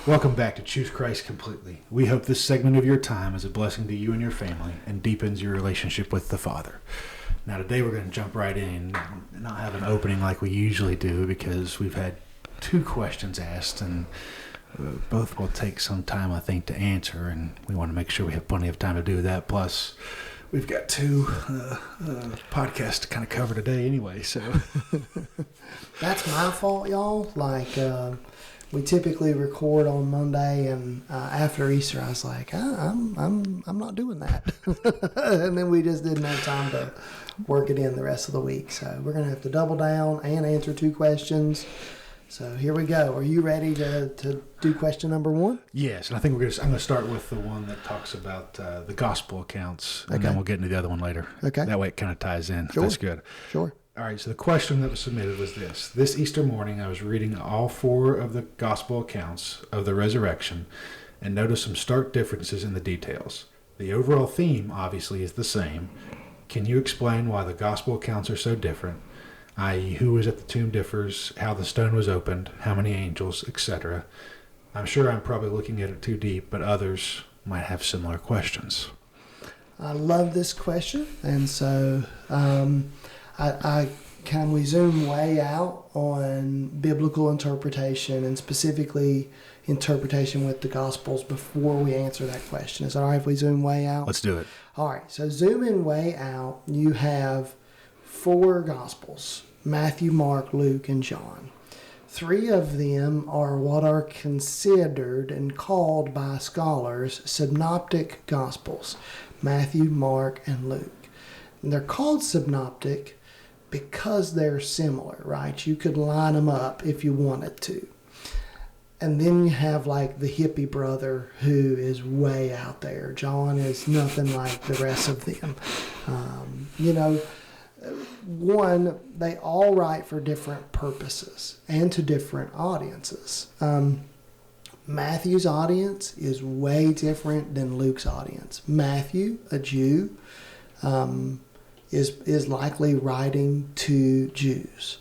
Welcome back to Choose Christ Completely. We hope this segment of your time is a blessing to you and your family and deepens your relationship with the Father. Now today we're going to jump right in and not have an opening like we usually do because we've had 2 questions asked and both will take some time, I think, to answer, and we want to make sure we have plenty of time to do that. Plus, we've got 2 podcasts to kind of cover today anyway, so. That's my fault, y'all. We typically record on Monday, and after Easter, I was like, I'm not doing that. And then we just didn't have time to work it in the rest of the week. So we're going to have to double down and answer 2 questions. So here we go. Are you ready to do question number 1? Yes, and I think I'm going to start with the one that talks about the gospel accounts, and then we'll get into the other one later. Okay. That way it kind of ties in. Sure. That's good. Sure. All right, so the question that was submitted was this. This Easter morning, I was reading all 4 of the gospel accounts of the resurrection and noticed some stark differences in the details. The overall theme, obviously, is the same. Can you explain why the gospel accounts are so different, i.e. who was at the tomb differs, how the stone was opened, how many angels, etc.? I'm sure I'm probably looking at it too deep, but others might have similar questions. I love this question, and so can we zoom way out on biblical interpretation and specifically interpretation with the Gospels before we answer that question? Is that all right if we zoom way out? Let's do it. All right, so zooming way out, you have 4 Gospels: Matthew, Mark, Luke, and John. 3 of them are what are considered and called by scholars synoptic Gospels: Matthew, Mark, and Luke. And they're called synoptic because they're similar, right? You could line them up if you wanted to. And then you have like the hippie brother who is way out there. John is nothing like the rest of them. One, they all write for different purposes and to different audiences. Matthew's audience is way different than Luke's audience. Matthew, a Jew, is likely writing to Jews.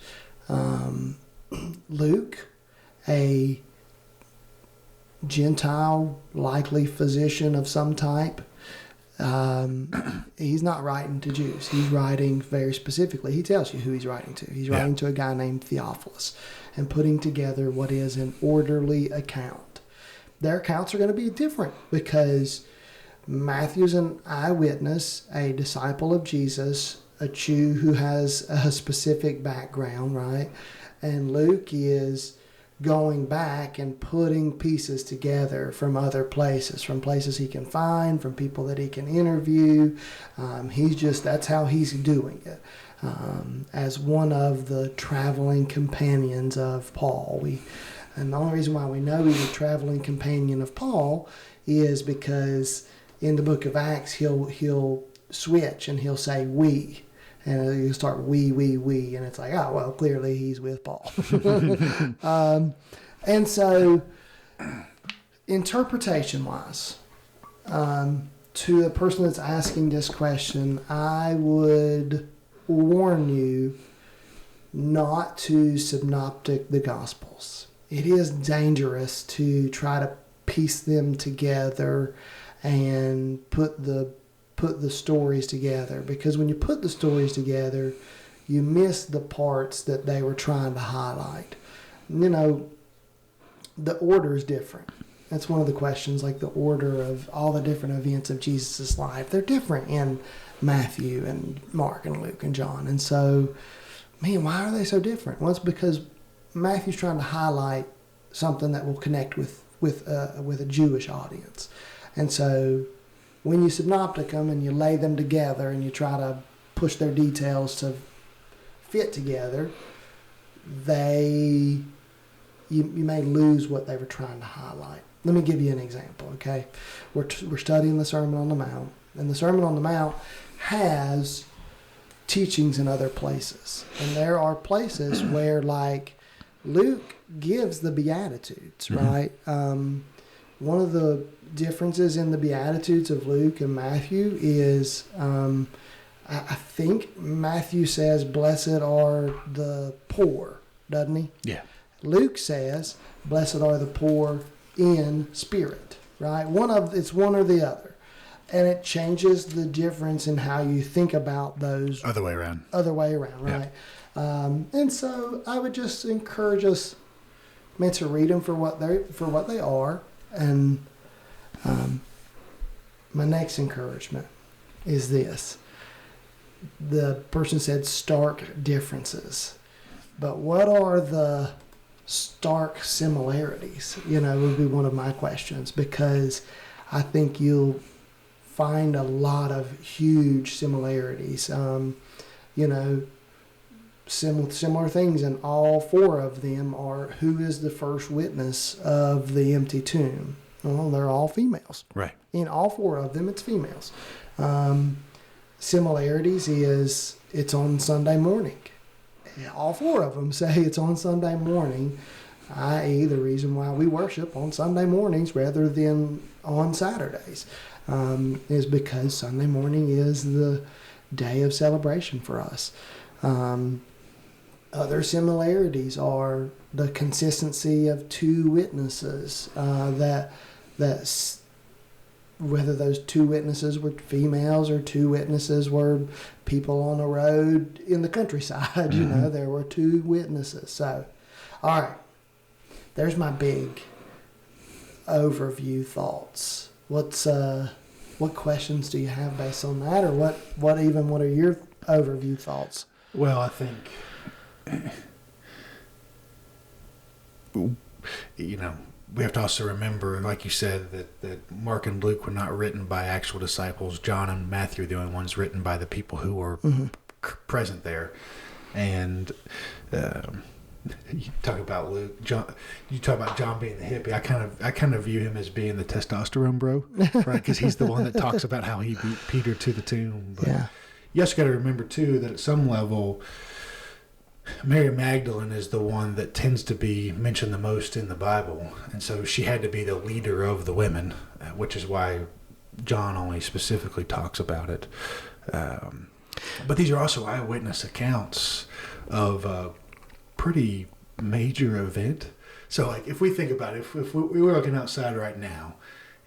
Luke, a Gentile, likely physician of some type, he's not writing to Jews. He's writing very specifically. He tells you who he's writing to. He's writing to a guy named Theophilus and putting together what is an orderly account. Their accounts are going to be different because Matthew's an eyewitness, a disciple of Jesus, a Jew who has a specific background, right? And Luke is going back and putting pieces together from other places, from places he can find, from people that he can interview. That's how he's doing it. As one of the traveling companions of Paul. And the only reason why we know he's a traveling companion of Paul is because in the book of Acts, he'll switch and he'll say we. And he'll start we. And it's like, oh, well, clearly he's with Paul. And so, interpretation-wise, to the person that's asking this question, I would warn you not to synoptic the Gospels. It is dangerous to try to piece them together and put the stories together, because when you put the stories together, you miss the parts that they were trying to highlight. The order is different. That's one of the questions, like the order of all the different events of Jesus' life. They're different in Matthew and Mark and Luke and John. And so, man, why are they so different? Well, it's because Matthew's trying to highlight something that will connect with a Jewish audience. And so when you synoptic them and you lay them together and you try to push their details to fit together, you may lose what they were trying to highlight. Let me give you an example, okay? We're studying the Sermon on the Mount, and the Sermon on the Mount has teachings in other places. And there are places where, like, Luke gives the Beatitudes, right? One of the differences in the Beatitudes of Luke and Matthew is, I think Matthew says, blessed are the poor, doesn't he? Yeah. Luke says, blessed are the poor in spirit, right? It's one or the other. And it changes the difference in how you think about those. Other way around, right? Yeah. And so I would just encourage us, to read them for what they are. And my next encouragement is this. The person said stark differences. But what are the stark similarities? Would be one of my questions, because I think you'll find a lot of huge similarities. Similar things, and all four of them are: who is the first witness of the empty tomb? Well, they're all females. right? In all four of them, it's females. Similarities is it's on Sunday morning. All four of them say it's on Sunday morning, i.e. the reason why we worship on Sunday mornings rather than on Saturdays is because Sunday morning is the day of celebration for us. Other similarities are the consistency of two witnesses, that's whether those two witnesses were females or two witnesses were people on a road in the countryside. There were two witnesses. So, all right, there's my big overview thoughts. What questions do you have based on that, or what are your overview thoughts? Well, I think we have to also remember, like you said, that Mark and Luke were not written by actual disciples. John and Matthew are the only ones written by the people who were present there. And you talk about Luke, John. You talk about John being the hippie. I kind of view him as being the testosterone bro, right? Because he's the one that talks about how he beat Peter to the tomb. But you also got to remember too that at some level, Mary Magdalene is the one that tends to be mentioned the most in the Bible, and so she had to be the leader of the women, which is why John only specifically talks about it. But these are also eyewitness accounts of a pretty major event. So, like, if we think about it, if we were looking outside right now,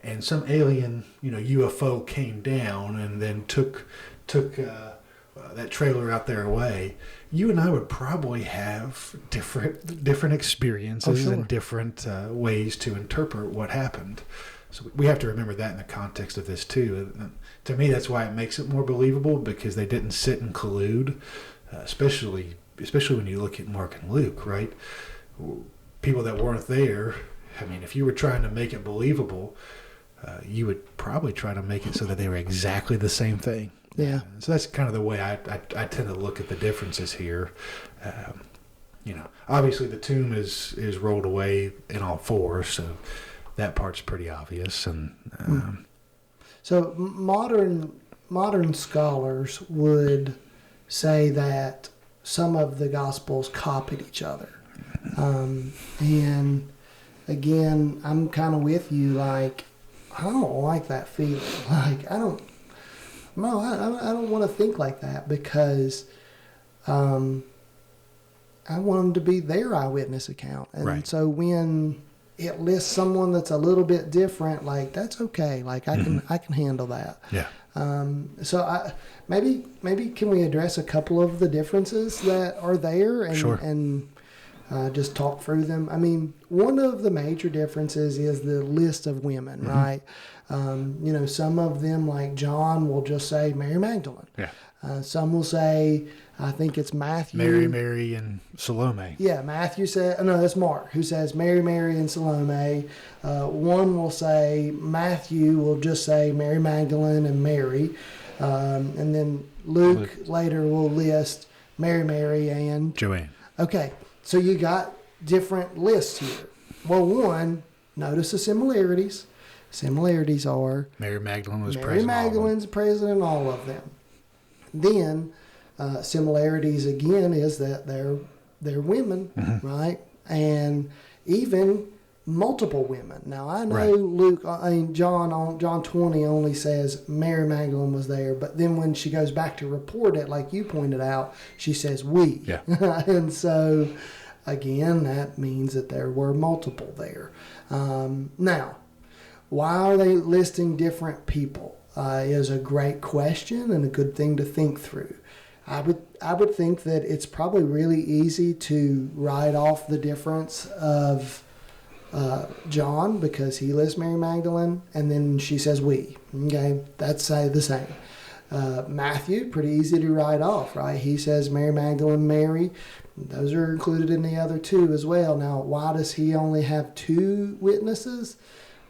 and some alien, UFO came down and then took that trailer out there away, you and I would probably have different experiences and different ways to interpret what happened. So we have to remember that in the context of this too. To me, that's why it makes it more believable, because they didn't sit and collude, especially when you look at Mark and Luke, right? People that weren't there. I mean, if you were trying to make it believable, you would probably try to make it so that they were exactly the same thing. Yeah. So that's kind of the way I tend to look at the differences here. Obviously the tomb is rolled away in all four, so that part's pretty obvious. And so modern scholars would say that some of the Gospels copied each other. And again, I'm kind of with you. Like, I don't like that feeling. Like, I don't want to think like that, because I want them to be their eyewitness account. And right. So when it lists someone that's a little bit different, like, that's okay. Like, I can handle that. Yeah. So maybe can we address a couple of the differences that are there and Sure. and just talk through them? I mean, one of the major differences is the list of women, right? Some of them, like John, will just say Mary Magdalene. Yeah. Some will say, I think it's Matthew. Mary, and Salome. Yeah, Matthew said, no, that's Mark, who says Mary, and Salome. One will say, Matthew will just say Mary Magdalene and Mary. And then Luke later will list Mary, and Joanne. Okay, so you got different lists here. Well, one, notice the similarities. Similarities are Mary Magdalene was Mary present. Magdalene's present in all of them. Then similarities again is that they're women, right? And even multiple women. Now I know John 20 only says Mary Magdalene was there, but then when she goes back to report it, like you pointed out, she says we. Yeah. And so again, that means that there were multiple there. Now, why are they listing different people? Is a great question and a good thing to think through. I would think that it's probably really easy to write off the difference of John, because he lists Mary Magdalene, and then she says we. Okay, that's the same. Matthew, pretty easy to write off, right? He says Mary Magdalene, Mary. Those are included in the other two as well. Now, why does he only have 2 witnesses?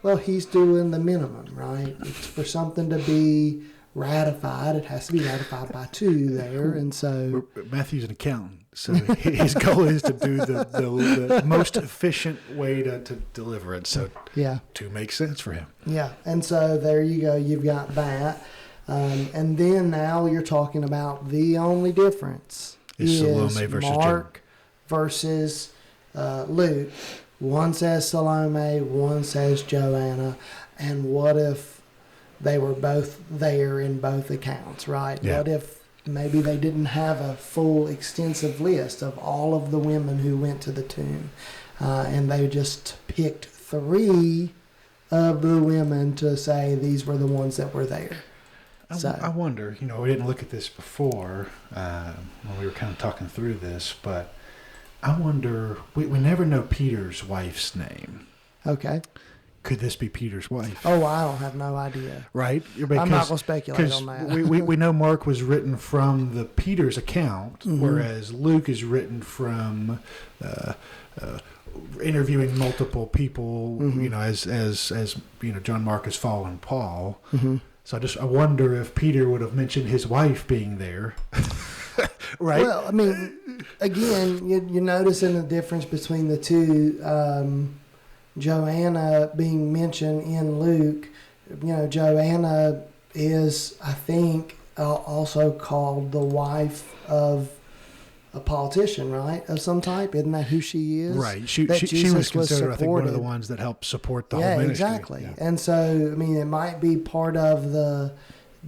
Well, he's doing the minimum, right? It's for something to be ratified. It has to be ratified by 2 there, and so Matthew's an accountant, so his goal is to do the most efficient way to deliver it. So yeah, 2 makes sense for him. Yeah, and so there you go. You've got that, and then now you're talking about the only difference is Salome versus Mark versus Luke. One says Salome, one says Joanna, and what if they were both there in both accounts, right? Yeah. What if maybe they didn't have a full, extensive list of all of the women who went to the tomb, and they just picked 3 of the women to say these were the ones that were there. I wonder, we didn't look at this before when we were kind of talking through this, but I wonder, we never know Peter's wife's name. Okay. Could this be Peter's wife? Oh, I don't have no idea. Right? I'm not going to speculate on that. we know Mark was written from the Peter's account, whereas Luke is written from interviewing multiple people, as John Mark is following Paul. So I wonder if Peter would have mentioned his wife being there. Right? Well, I mean, again, you're noticing the difference between the two. Joanna being mentioned in Luke, Joanna is, I think, also called the wife of a politician, right? Of some type. Isn't that who she is? Right. She was considered, I think, one of the ones that helped support the whole ministry. Exactly. Yeah. And so, I mean, it might be part of the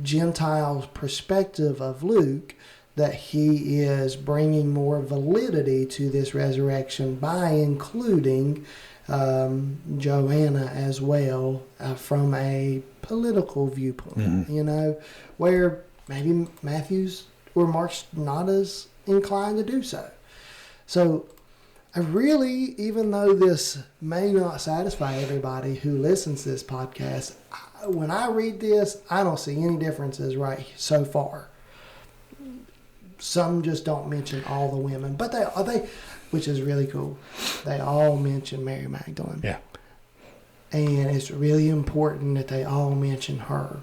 Gentile perspective of Luke that he is bringing more validity to this resurrection by including Joanna as well, from a political viewpoint, where maybe Matthew's or Mark's not as inclined to do so. So I really, even though this may not satisfy everybody who listens to this podcast, when I read this, I don't see any differences right so far. Some just don't mention all the women, but they which is really cool. They all mention Mary Magdalene. Yeah. And it's really important that they all mention her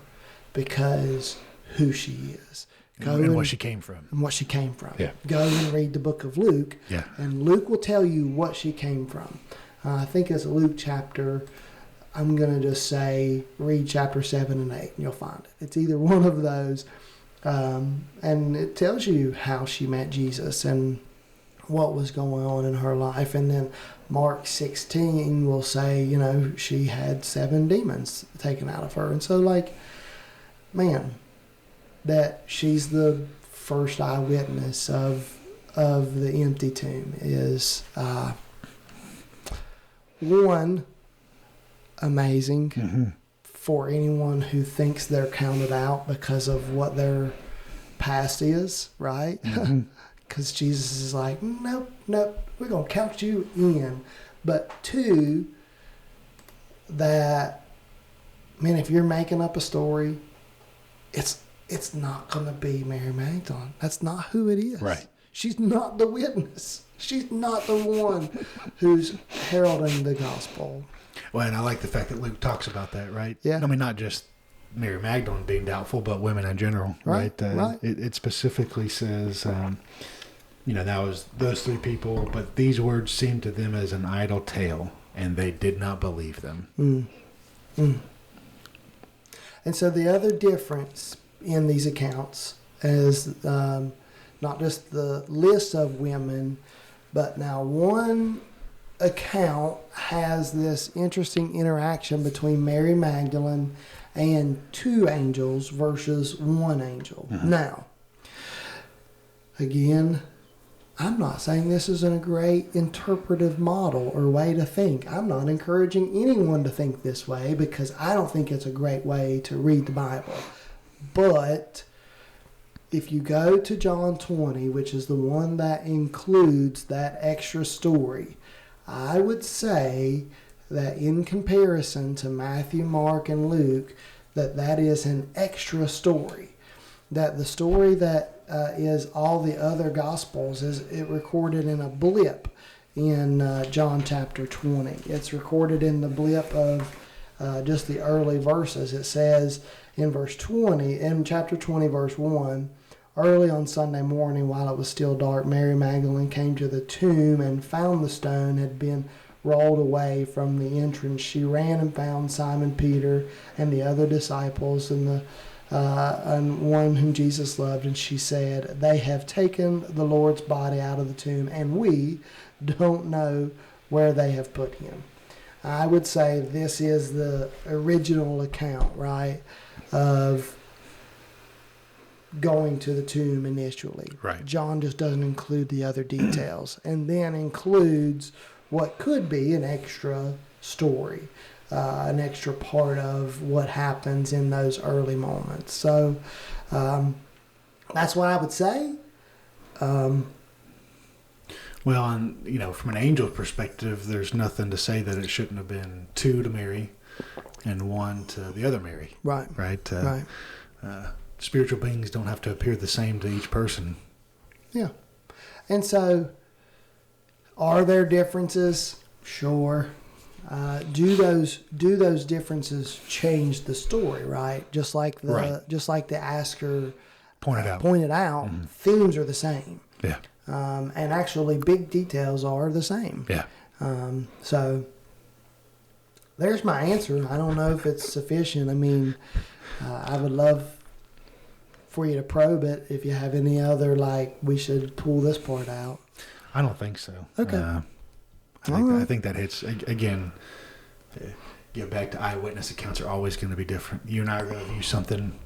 because who she is. And what she came from. And what she came from. Yeah. Go and read the book of Luke. Yeah. And Luke will tell you what she came from. I think it's Luke chapter, I'm going to just say, read chapter 7 and 8, and you'll find it. It's either one of those. And it tells you how she met Jesus and what was going on in her life. And then Mark 16 will say, she had 7 demons taken out of her. And so, man, that she's the first eyewitness of the empty tomb is one, amazing for anyone who thinks they're counted out because of what their past is, right? Because Jesus is like, nope, we're going to count you in. But 2, that, man, if you're making up a story, it's not going to be Mary Magdalene. That's not who it is. Right. She's not the witness. She's not the one who's heralding the gospel. Well, and I like the fact that Luke talks about that, right? Yeah. I mean, not just Mary Magdalene being doubtful, but women in general, right? Right. It specifically says, that was those 3 people, but these words seemed to them as an idle tale, and they did not believe them. And so the other difference in these accounts is not just the list of women, but now one account has this interesting interaction between Mary Magdalene and 2 angels versus 1 angel. Now, again, I'm not saying this isn't a great interpretive model or way to think. I'm not encouraging anyone to think this way because I don't think it's a great way to read the Bible. But if you go to John 20, which is the one that includes that extra story, I would say that in comparison to Matthew, Mark, and Luke, that is an extra story. That the story that is all the other Gospels is it recorded in a blip in John chapter 20. It's recorded in the blip of just the early verses. It says in verse 20, in chapter 20, verse 1, early on Sunday morning while it was still dark, Mary Magdalene came to the tomb and found the stone had been rolled away from the entrance. She ran and found Simon Peter and the other disciples and one whom Jesus loved, and she said, "They have taken the Lord's body out of the tomb, and we don't know where they have put him." I would say this is the original account, right, of going to the tomb initially. Right. John just doesn't include the other details, and then includes what could be an extra story, an extra part of what happens in those early moments. So that's what I would say. Well, and from an angel perspective, there's nothing to say that it shouldn't have been 2 to Mary and 1 to the other Mary. Right. Right. Right. Spiritual beings don't have to appear the same to each person. Yeah. And so, are there differences? Sure. Do those differences change the story? Right. Just like the asker pointed out, themes are the same. Yeah. And actually, big details are the same. Yeah. So there's my answer. I don't know if it's sufficient. I mean, I would love for you to probe it if you have any other, we should pull this part out. I don't think so. Okay. I think that hits, again, get back to eyewitness accounts are always going to be different. You and I are going to view something,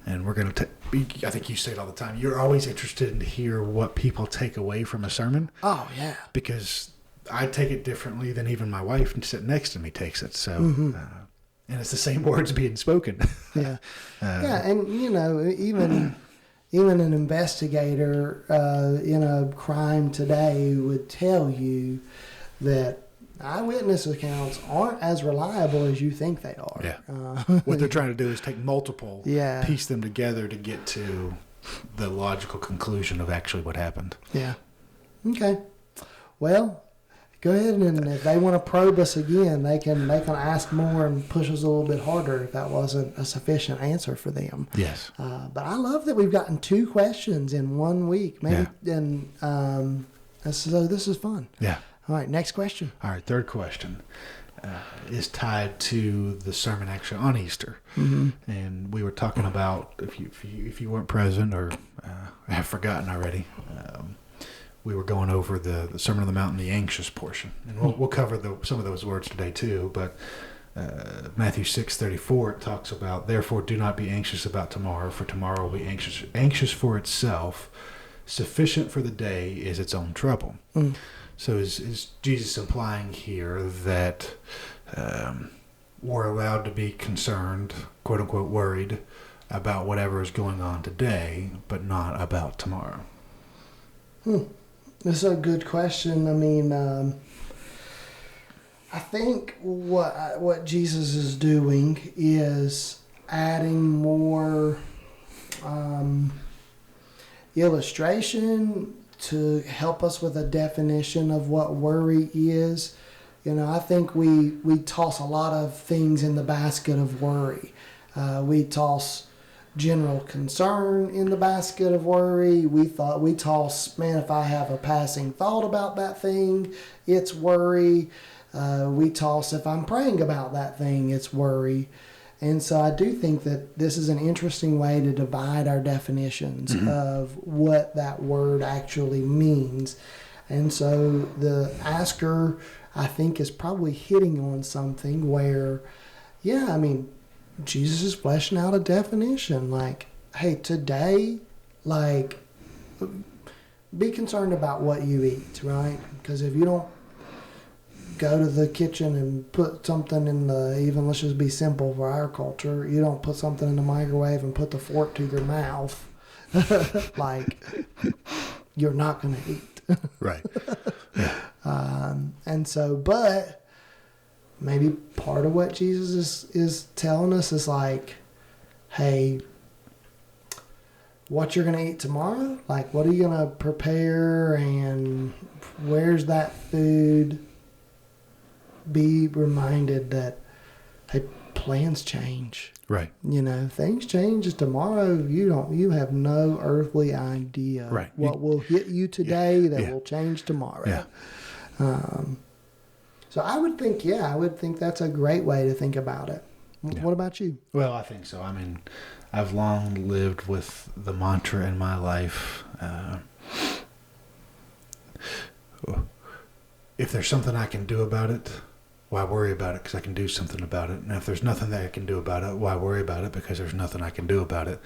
and we're going to, I think you say it all the time, you're always interested to hear what people take away from a sermon. Oh, yeah. Because I take it differently than even my wife sitting next to me takes it. So, and it's the same words being spoken. Yeah. Yeah, and, even an investigator in a crime today would tell you that eyewitness accounts aren't as reliable as you think they are. Yeah. What they're trying to do is take multiple, piece them together to get to the logical conclusion of actually what happened. Yeah. Okay. Well, go ahead, and if they want to probe us again, they can ask more and push us a little bit harder if that wasn't a sufficient answer for them. Yes. But I love that we've gotten 2 questions in 1 week. Maybe, and so this is fun. Yeah. All right, next question. All right, third question is tied to the sermon actually on Easter. Mm-hmm. And we were talking about, if you weren't present or have forgotten already, we were going over the Sermon on the Mount, the anxious portion. And we'll cover some of those words today too. But Matthew 6:34, it talks about, "Therefore do not be anxious about tomorrow, for tomorrow will be anxious for itself. Sufficient for the day is its own trouble." Mm. So is Jesus implying here that we're allowed to be concerned, quote unquote, worried about whatever is going on today, but not about tomorrow? This is a good question. I mean, I think what Jesus is doing is adding more illustration to help us with a definition of what worry is. I think we toss a lot of things in the basket of worry. We toss general concern in the basket of worry. We toss, man, if I have a passing thought about that thing, it's worry. We toss, if I'm praying about that thing, it's worry. And so I do think that this is an interesting way to divide our definitions of what that word actually means. And so the asker, I think, is probably hitting on something where, Jesus is fleshing out a definition. Hey, today, be concerned about what you eat, right? Because if you don't go to the kitchen and put something in the, even let's just be simple for our culture, you don't put something in the microwave and put the fork to your mouth, like, you're not going to eat. Right. And so, but maybe part of what Jesus is telling us is like, hey, what you're going to eat tomorrow, like what are you going to prepare and where's that food? Be reminded that, hey, plans change. Right. You know, things change tomorrow. You have no earthly idea Right. what will hit you today that Yeah. will change tomorrow. Yeah. So I would think that's a great way to think about it. Yeah. What about you? Well, I think so. I mean, I've long lived with the mantra in my life, if there's something I can do about it, why worry about it? Because I can do something about it. And if there's nothing that I can do about it, why worry about it? Because there's nothing I can do about it.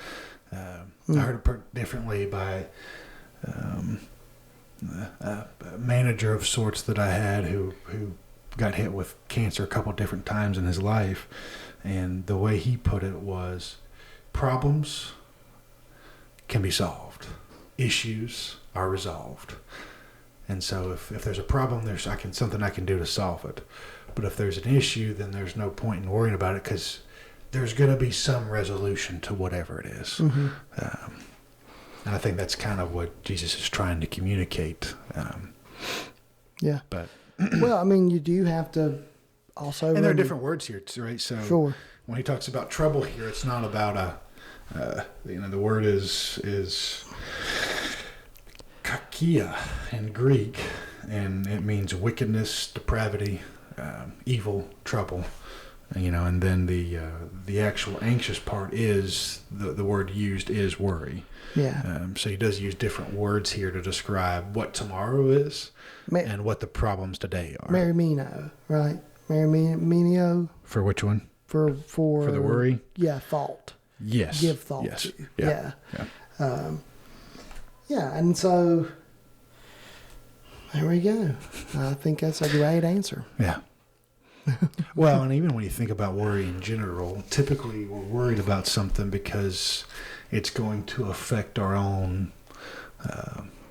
I heard it put differently by a manager of sorts that I had who got hit with cancer a couple different times in his life. And the way he put it was, problems can be solved. Issues are resolved. And so if there's a problem, there's something I can do to solve it. But if there's an issue, then there's no point in worrying about it because there's going to be some resolution to whatever it is. Mm-hmm. And I think that's kind of what Jesus is trying to communicate. Yeah. But Well, I mean, you do have to also... And there are different words here, right? So Sure. when he talks about trouble here, it's not about the word is kakia in Greek, and it means wickedness, depravity, evil, trouble. And then the actual anxious part is the word used is worry. Yeah. So he does use different words here to describe what tomorrow is and what the problems today are. Merimino, right? Merimino. For which one? For the worry? Yeah, thought. Yes. Give thought yes. to. Yeah. Yeah, and so there we go. I think that's a great answer. Yeah. Well, and even when you think about worry in general, typically we're worried about something because it's going to affect our own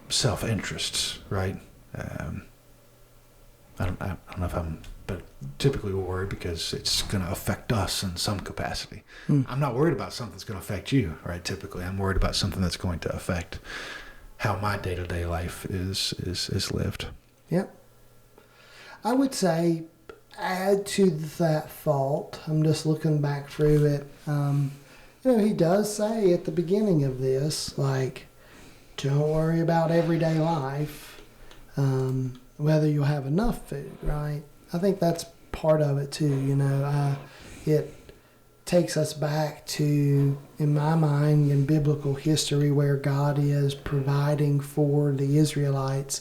self-interests, right? I don't know but typically we're worried because it's going to affect us in some capacity. I'm not worried about something that's going to affect you, right? Typically, I'm worried about something that's going to affect how my day-to-day life is lived. Yep. I would say, add to that thought, I'm just looking back through it, he does say at the beginning of this, like, don't worry about everyday life, whether you'll have enough food, right? I think that's part of it too, it takes us back to, in my mind, in biblical history where God is providing for the Israelites,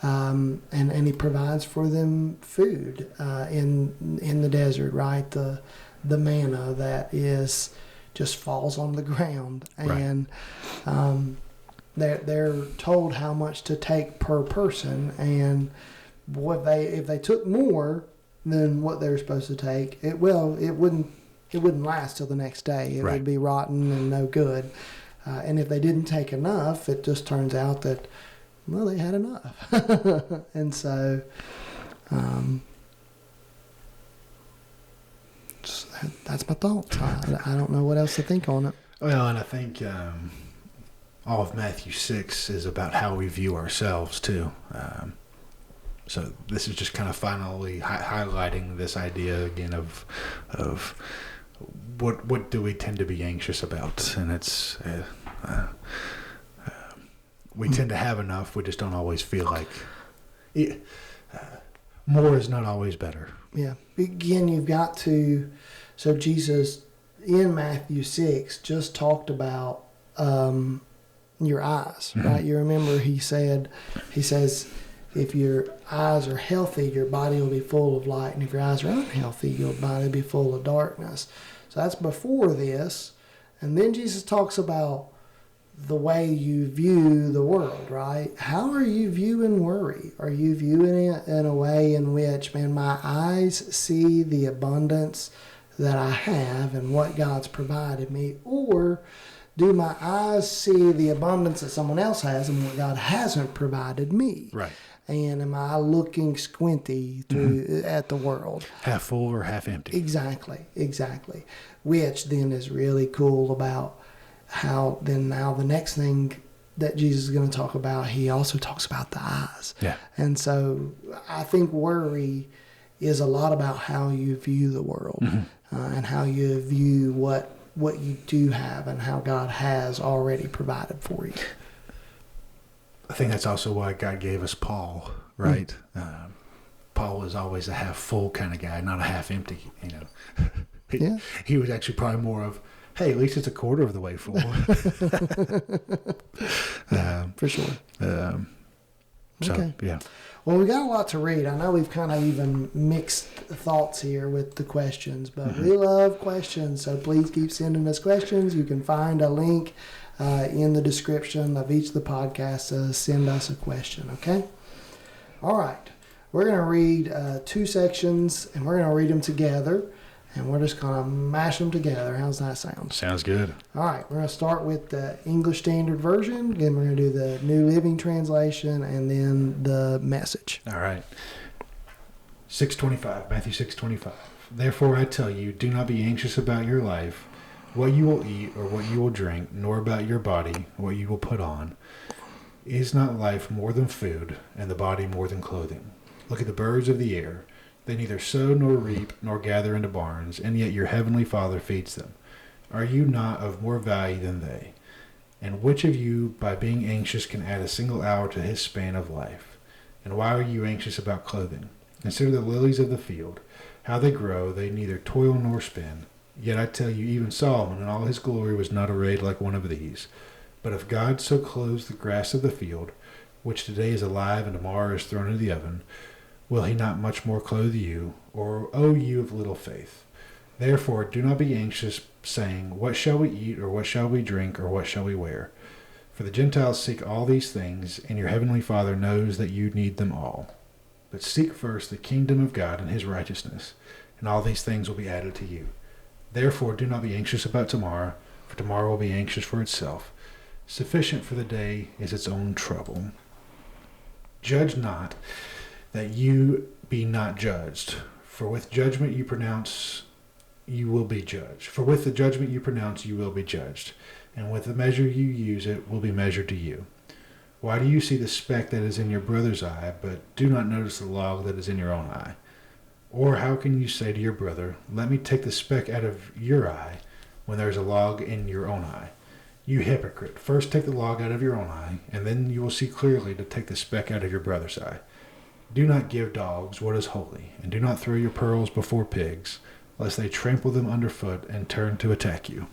and he provides for them food in the desert, right? The manna that is just falls on the ground, and they're told how much to take per person, and if they took more than what they were supposed to take, it wouldn't last till the next day. It would be rotten and no good. And if they didn't take enough, it just turns out that, well, they had enough. And so that's my thoughts. I don't know what else to think on it. Well, and I think all of Matthew 6 is about how we view ourselves too. So this is just kind of finally highlighting this idea again of what do we tend to be anxious about, and it's we tend to have enough. We just don't always feel like it. More is not always better. Yeah. Again, you've got to. So Jesus in Matthew 6 just talked about your eyes, right? You remember he says, if your eyes are healthy, your body will be full of light. And if your eyes are unhealthy, your body will be full of darkness. So that's before this. And then Jesus talks about the way you view the world, right? How are you viewing worry? Are you viewing it in a way in which, man, my eyes see the abundance that I have and what God's provided me? Or do my eyes see the abundance that someone else has and what God hasn't provided me? Right. And am I looking squinty at the world? Half full or half empty. Exactly. Which then is really cool about how then now the next thing that Jesus is going to talk about, he also talks about the eyes. Yeah. And so I think worry is a lot about how you view the world and how you view what you do have and how God has already provided for you. I think that's also why God gave us Paul, right? Paul was always a half full kind of guy, not a half empty, you know. He was actually probably more of, hey, at least it's a quarter of the way full. For sure. So, yeah. Well, we got a lot to read. I know we've kind of even mixed thoughts here with the questions, but we love questions, so please keep sending us questions. You can find a link in the description of each of the podcasts to send us a question, okay? All right. We're going to read 2 sections, and we're going to read them together, and we're just going to mash them together. How's that sound? Sounds good. All right. We're going to start with the English Standard Version, then we're going to do the New Living Translation, and then the Message. All right. 6:25, Matthew 6:25. Therefore I tell you, do not be anxious about your life, what you will eat or what you will drink, nor about your body, what you will put on. Is not life more than food, and the body more than clothing? Look at the birds of the air. They neither sow nor reap nor gather into barns, and yet your heavenly Father feeds them. Are you not of more value than they? And which of you, by being anxious, can add a single hour to his span of life? And why are you anxious about clothing? Consider the lilies of the field, how they grow, they neither toil nor spin. Yet I tell you, even Solomon in all his glory was not arrayed like one of these. But if God so clothes the grass of the field, which today is alive and tomorrow is thrown into the oven, will he not much more clothe you, or O you of little faith? Therefore do not be anxious, saying, what shall we eat, or what shall we drink, or what shall we wear? For the Gentiles seek all these things, and your heavenly Father knows that you need them all. But seek first the kingdom of God and his righteousness, and all these things will be added to you. Therefore do not be anxious about tomorrow, for tomorrow will be anxious for itself. Sufficient for the day is its own trouble. Judge not, that you be not judged. For with judgment you pronounce, you will be judged. For with the judgment you pronounce, you will be judged. And with the measure you use, it will be measured to you. Why do you see the speck that is in your brother's eye, but do not notice the log that is in your own eye? Or how can you say to your brother, let me take the speck out of your eye, when there is a log in your own eye? You hypocrite, first take the log out of your own eye, and then you will see clearly to take the speck out of your brother's eye. Do not give dogs what is holy, and do not throw your pearls before pigs, lest they trample them underfoot and turn to attack you.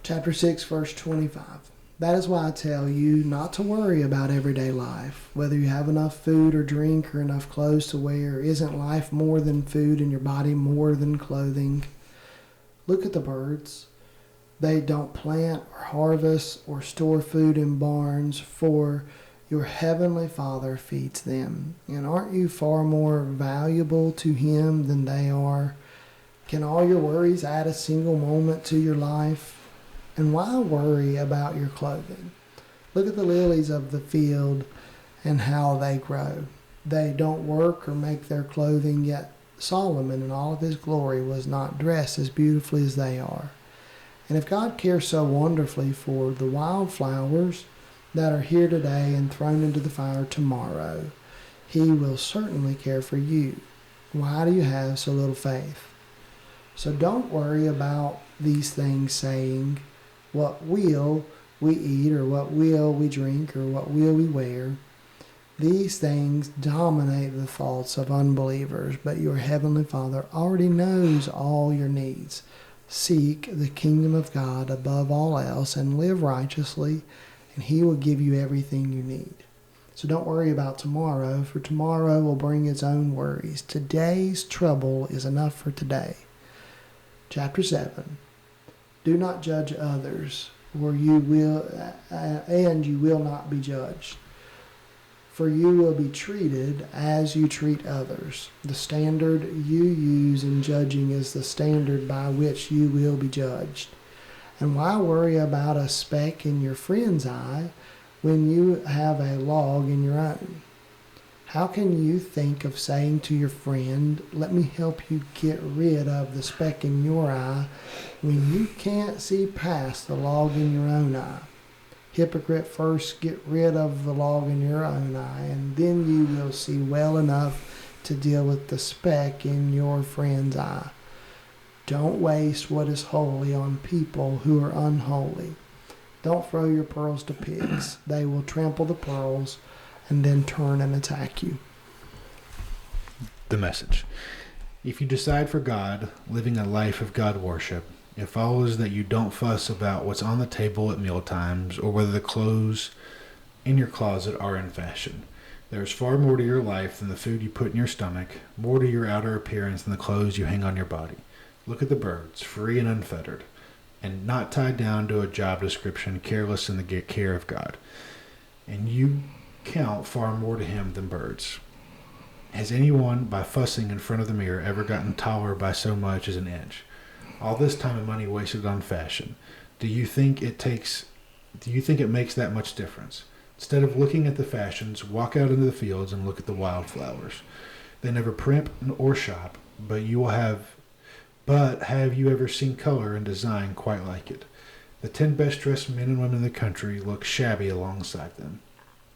Chapter 6, verse 25. That is why I tell you not to worry about everyday life, whether you have enough food or drink or enough clothes to wear. Isn't life more than food and your body more than clothing? Look at the birds. They don't plant or harvest or store food in barns, for your heavenly Father feeds them. And aren't you far more valuable to him than they are? Can all your worries add a single moment to your life? And why worry about your clothing? Look at the lilies of the field and how they grow. They don't work or make their clothing, yet Solomon in all of his glory was not dressed as beautifully as they are. And if God cares so wonderfully for the wildflowers that are here today and thrown into the fire tomorrow, he will certainly care for you. Why do you have so little faith? So don't worry about these things, saying, what will we eat, or what will we drink, or what will we wear? These things dominate the thoughts of unbelievers, but your heavenly Father already knows all your needs. Seek the kingdom of God above all else and live righteously, and he will give you everything you need. So don't worry about tomorrow, for tomorrow will bring its own worries. Today's trouble is enough for today. Chapter 7. Do not judge others, or you will, and you will not be judged. For you will be treated as you treat others. The standard you use in judging is the standard by which you will be judged. And why worry about a speck in your friend's eye when you have a log in your own? How can you think of saying to your friend, let me help you get rid of the speck in your eye, when you can't see past the log in your own eye? Hypocrite, first get rid of the log in your own eye, and then you will see well enough to deal with the speck in your friend's eye. Don't waste what is holy on people who are unholy. Don't throw your pearls to pigs. They will trample the pearls and then turn and attack you. The message. If you decide for God, living a life of God worship, it follows that you don't fuss about what's on the table at meal times or whether the clothes in your closet are in fashion. There is far more to your life than the food you put in your stomach, more to your outer appearance than the clothes you hang on your body. Look at the birds, free and unfettered, and not tied down to a job description, careless in the care of God. And you count far more to him than birds. Has anyone, by fussing in front of the mirror, ever gotten taller by so much as an inch? All this time and money wasted on fashion. Do you think it makes that much difference? Instead of looking at the fashions, walk out into the fields and look at the wildflowers. They never primp or shop, but have you ever seen color and design quite like it? The 10 best dressed men and women in the country look shabby alongside them.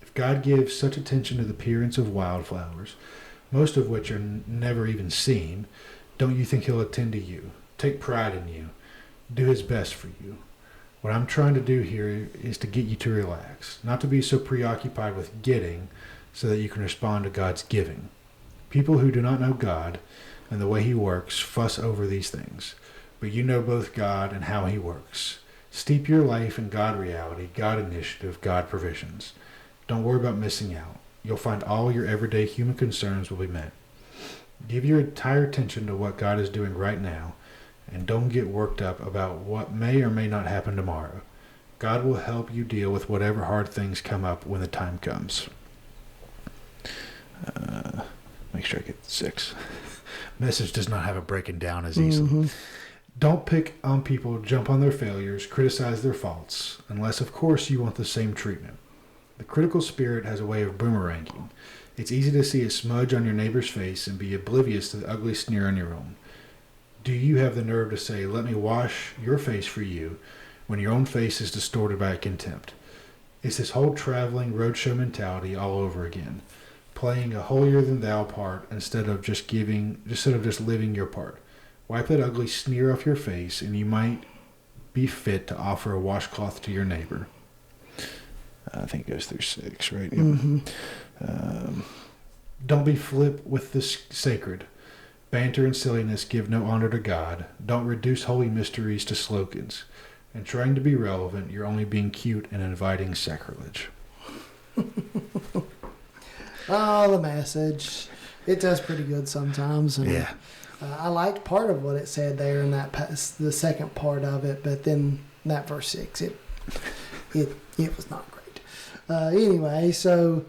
If God gives such attention to the appearance of wildflowers, most of which are never even seen, don't you think he'll attend to you, take pride in you, do his best for you? What I'm trying to do here is to get you to relax, not to be so preoccupied with getting so that you can respond to God's giving. People who do not know God and the way he works fuss over these things, but you know both God and how he works. Steep your life in God reality, God initiative, God provisions. Don't worry about missing out. You'll find all your everyday human concerns will be met. Give your entire attention to what God is doing right now, and don't get worked up about what may or may not happen tomorrow. God will help you deal with whatever hard things come up when the time comes. Make sure I get 6. Message does not have a breaking down as easily. Mm-hmm. Don't pick on people, jump on their failures, criticize their faults, unless, of course, you want the same treatment. The critical spirit has a way of boomeranging. It's easy to see a smudge on your neighbor's face and be oblivious to the ugly sneer on your own. Do you have the nerve to say, let me wash your face for you, when your own face is distorted by contempt? It's this whole traveling roadshow mentality all over again, playing a holier-than-thou part instead of just living your part. Wipe that ugly sneer off your face, and you might be fit to offer a washcloth to your neighbor. I think it goes through 6, right? Mm-hmm. Don't be flip with the sacred. Banter and silliness give no honor to God. Don't reduce holy mysteries to slogans. And trying to be relevant, you're only being cute and inviting sacrilege. Oh, the message. It does pretty good sometimes. And, yeah. I liked part of what it said there in the second part of it, but then that verse 6, it was not great. Anyway, so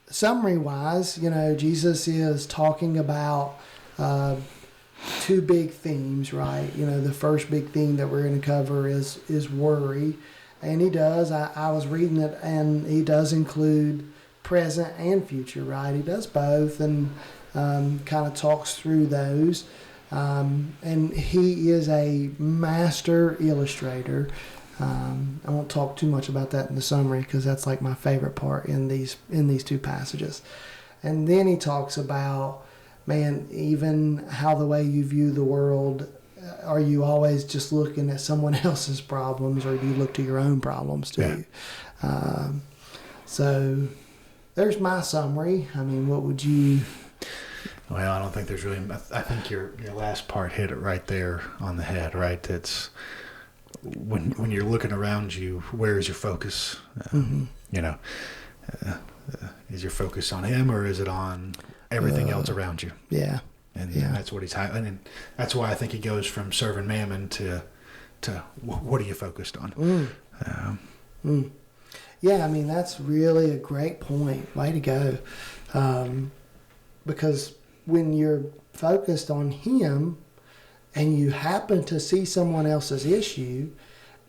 summary-wise, Jesus is talking about 2 big themes, right? The first big theme that we're going to cover is worry, and he does. I was reading it, and he does include present and future, right? He does both, and kind of talks through those. And he is a master illustrator. I won't talk too much about that in the summary because that's like my favorite part in these 2 passages. And then he talks about, man, even how the way you view the world, are you always just looking at someone else's problems, or do you look to your own problems too? Yeah. So there's my summary. I mean, what would you... Well, I don't think there's really... I think your last part hit it right there on the head, right? It's... When you're looking around you, where is your focus? Is your focus on him, or is it on everything else around you? Yeah. And that's what he's highlighting. And that's why I think he goes from serving mammon to to what are you focused on? Yeah, I mean, that's really a great point. Way to go. Because when you're focused on him and you happen to see someone else's issue,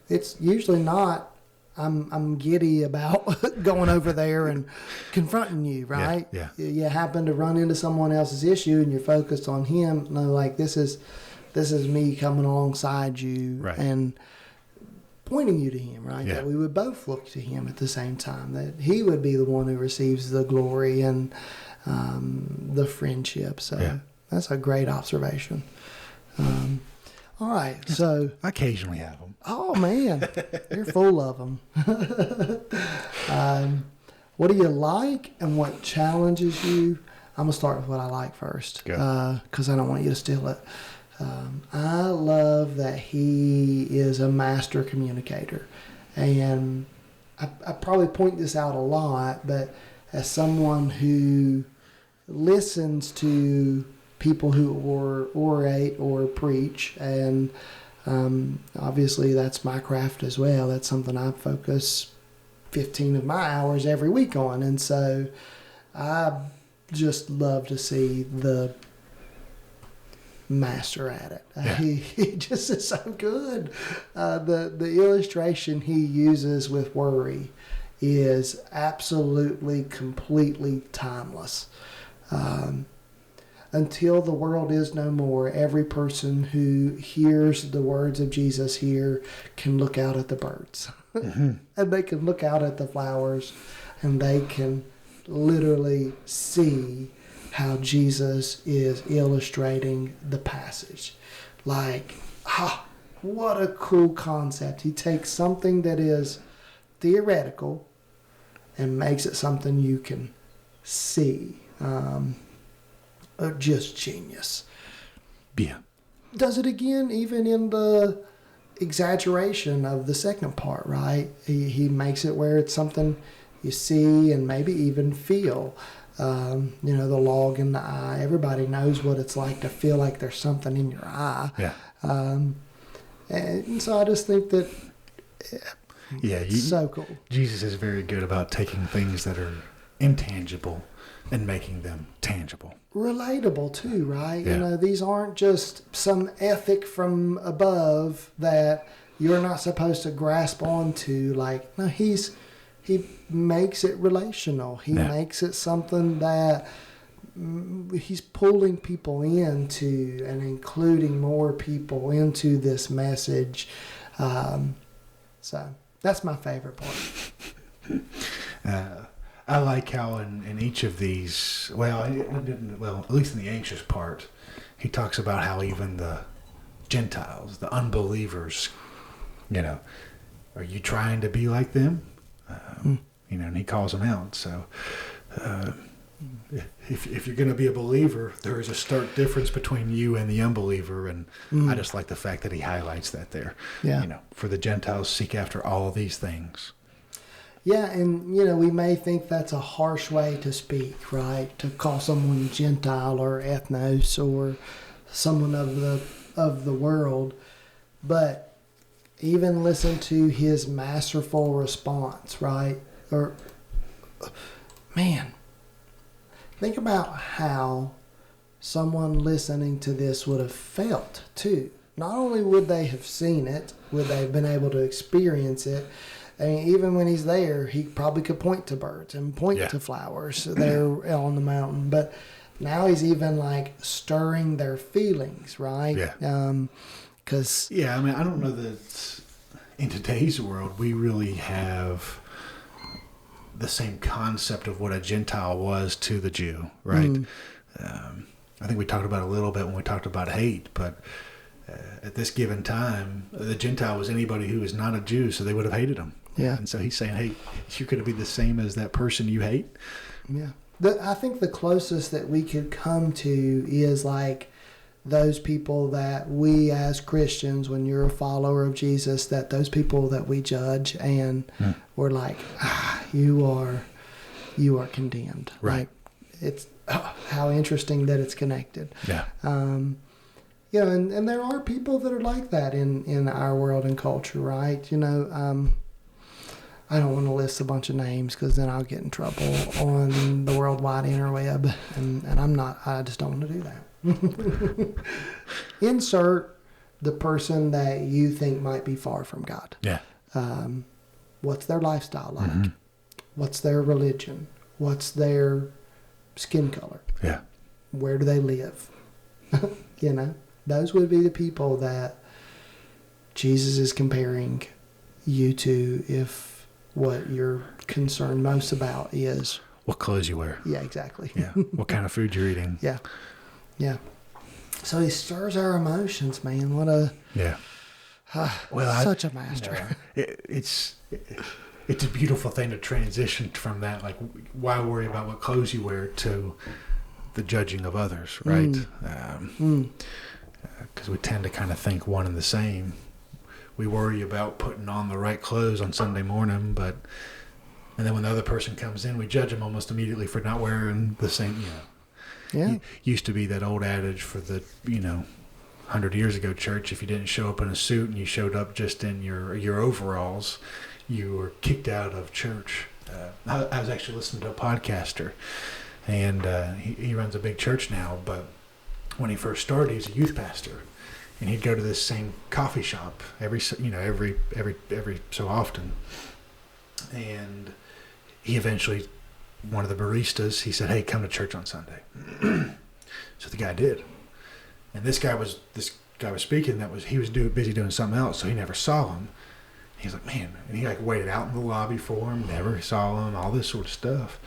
it's usually not, I'm giddy about going over there and confronting you, right? Yeah. You happen to run into someone else's issue and you're focused on him. No, like this is me coming alongside you, Right. and pointing you to him, right? Yeah. That we would both look to him at the same time, that he would be the one who receives the glory and the friendship. So that's a great observation. All right, so I occasionally have them. oh man, you're full of them. What do you like and what challenges you? I'm gonna start with what I like first, because I don't want you to steal it. I love that he is a master communicator, and I probably point this out a lot, but as someone who listens to people who orate or preach, and obviously that's my craft as well. That's something I focus 15 of my hours every week on, and so I just love to see the master at it. Yeah. He just is so good. The illustration he uses with worry is absolutely, completely timeless. Until the world is no more, every person who hears the words of Jesus here can look out at the birds. And they can look out at the flowers, and they can literally see how Jesus is illustrating the passage. Like, what a cool concept. He takes something that is theoretical and makes it something you can see. Just genius. Yeah. Does it again even in the exaggeration of the second part, right? He makes it where it's something you see and maybe even feel. The log in the eye. Everybody knows what it's like to feel like there's something in your eye. Yeah. And so I just think that it's so cool. Jesus is very good about taking things that are intangible and making them tangible. Relatable too, right? Yeah. These aren't just some ethic from above that you're not supposed to grasp onto. Like, no, he makes it relational. He makes it something that he's pulling people into and including more people into this message. So that's my favorite part. I like how in each of these, at least in the anxious part, he talks about how even the Gentiles, the unbelievers, are you trying to be like them? And he calls them out. So if you're going to be a believer, there is a stark difference between you and the unbeliever. And I just like the fact that he highlights that there. Yeah. For the Gentiles seek after all of these things. Yeah, and we may think that's a harsh way to speak, right? To call someone Gentile or ethnos or someone of the world, but even listen to his masterful response, right? Or man, think about how someone listening to this would have felt too. Not only would they have seen it, would they have been able to experience it. I mean, even when he's there, he probably could point to birds and point to flowers there on the mountain. But now he's even like stirring their feelings, right? Yeah. I don't know that in today's world we really have the same concept of what a Gentile was to the Jew, right? I think we talked about it a little bit when we talked about hate, but at this given time, the Gentile was anybody who was not a Jew, so they would have hated him. Yeah. And so he's saying, hey, you're going to be the same as that person you hate. Yeah. I think the closest that we could come to is like those people that we as Christians, when you're a follower of Jesus, that those people that we judge and we're like, you are condemned. Right. Like, it's how interesting that it's connected. Yeah. And there are people that are like that in our world and culture, right? I don't want to list a bunch of names because then I'll get in trouble on the worldwide interweb, and I just don't want to do that. Insert the person that you think might be far from God. Yeah. What's their lifestyle like? Mm-hmm. What's their religion? What's their skin color? Yeah. Where do they live? Those would be the people that Jesus is comparing you to if what you're concerned most about is what clothes you wear. Yeah, exactly. Yeah. What kind of food you're eating. Yeah. Yeah. So he stirs our emotions, man. What a such a master. It's a beautiful thing to transition from that, like why worry about what clothes you wear, to the judging of others, right? Because we tend to kind of think one and the same. We worry about putting on the right clothes on Sunday morning, and then when the other person comes in, we judge them almost immediately for not wearing the same, Yeah. Used to be that old adage for the, 100 years ago church, if you didn't show up in a suit and you showed up just in your overalls, you were kicked out of church. I was actually listening to a podcaster, and he runs a big church now, but when he first started, he was a youth pastor. And he'd go to this same coffee shop every so often. And he eventually, one of the baristas, he said, "Hey, come to church on Sunday." So the guy did. And this guy was speaking. He was busy doing something else, so he never saw him. He's like, man, and he waited out in the lobby for him, never saw him, all this sort of stuff.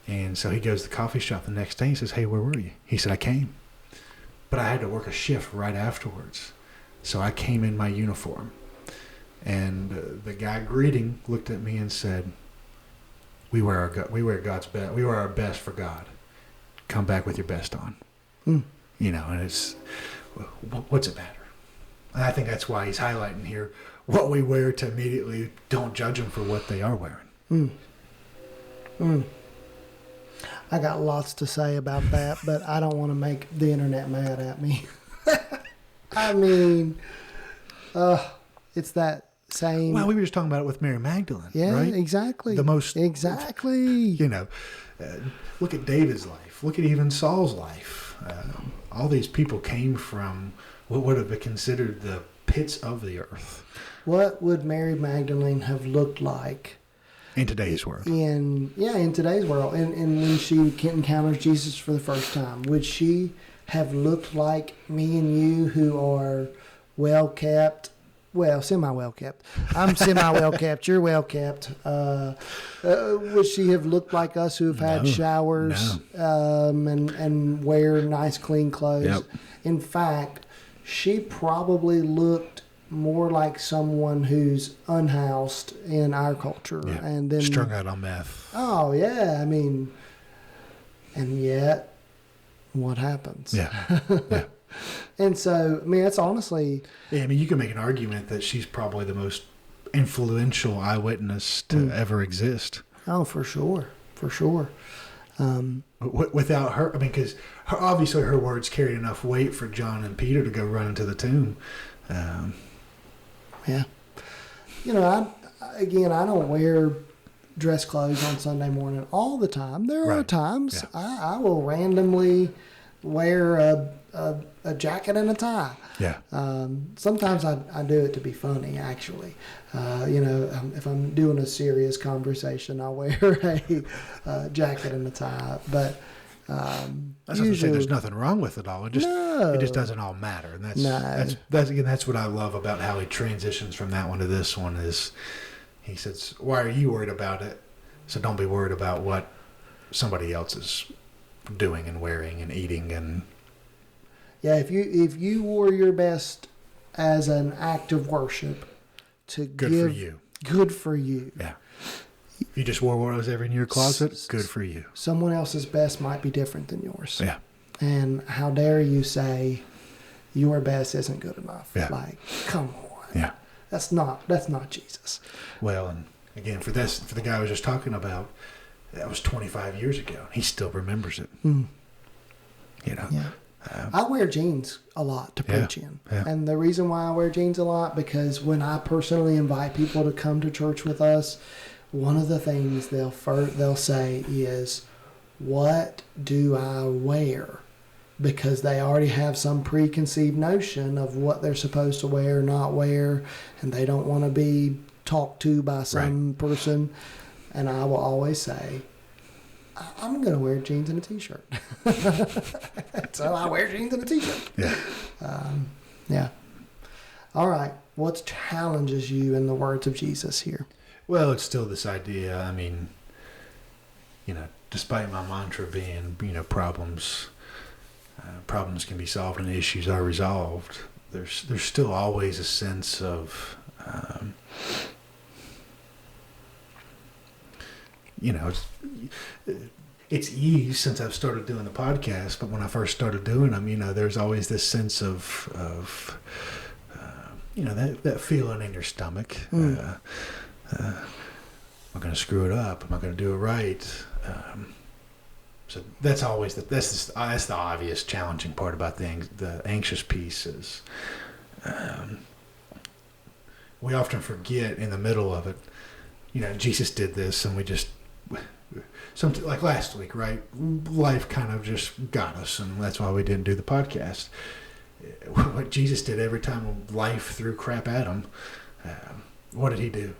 And so he goes to the coffee shop the next day and says, "Hey, where were you?" He said, "I came. But I had to work a shift right afterwards. So I came in my uniform." And the guy greeting looked at me and said, we wear God's best. We wear our best for God. Come back with your best on." And it's, what's it matter? And I think that's why he's highlighting here what we wear, to immediately don't judge them for what they are wearing. I got lots to say about that, but I don't want to make the internet mad at me. I mean, it's that same. Well, we were just talking about it with Mary Magdalene. Yeah, right? Exactly. The most. Exactly. Look at David's life. Look at even Saul's life. All these people came from what would have been considered the pits of the earth. What would Mary Magdalene have looked like in today's world? In today's world, and when she encounters Jesus for the first time, would she have looked like me and you, who are well kept? Well, semi-well kept. I'm semi-well kept. You're well kept. Would she have looked like us, who have had showers and wear nice, clean clothes? Yep. In fact, she probably looked more like someone who's unhoused in our culture, and then strung out on meth. Oh yeah, I mean, and yet, what happens? Yeah. And so, I mean, that's honestly. Yeah, I mean, you can make an argument that she's probably the most influential eyewitness to ever exist. Oh, for sure. Without her, I mean, because obviously her words carried enough weight for John and Peter to go run into the tomb. Yeah. I don't wear dress clothes on Sunday morning all the time. There are times I will randomly wear a jacket and a tie. Yeah. Sometimes I do it to be funny, actually. If I'm doing a serious conversation, I'll wear a jacket and a tie. But that's not to say there's nothing wrong with it all. It just doesn't all matter. And that's what I love about how he transitions from that one to this one. Is he says, "Why are you worried about it? So don't be worried about what somebody else is doing and wearing and eating." And yeah, if you wore your best as an act of worship to good for you. Yeah. If you just wore what was ever in your closet, good for you. Someone else's best might be different than yours. Yeah. And how dare you say your best isn't good enough? Yeah. Like, come on. Yeah. That's not Jesus. Well, and again, for the guy I was just talking about, that was 25 years ago. He still remembers it. Mm. Yeah. I wear jeans a lot to preach in. Yeah. And the reason why I wear jeans a lot, because when I personally invite people to come to church with us, one of the things they'll say is, what do I wear? Because they already have some preconceived notion of what they're supposed to wear or not wear, and they don't want to be talked to by some person. And I will always say, I'm going to wear jeans and a t-shirt. So I wear jeans and a t-shirt. Yeah. All right. What challenges you in the words of Jesus here? Well, it's still this idea. I mean, despite my mantra being, problems can be solved and issues are resolved, there's still always a sense of, it's ease since I've started doing the podcast, but when I first started doing them, there's always this sense of that feeling in your stomach. Am I going to screw it up? Am I going to do it right? So that's always that's the obvious challenging part about the anxious piece is we often forget in the middle of it. Jesus did this, and we just something like last week, right? Life kind of just got us, and that's why we didn't do the podcast. What Jesus did every time life threw crap at him, what did he do?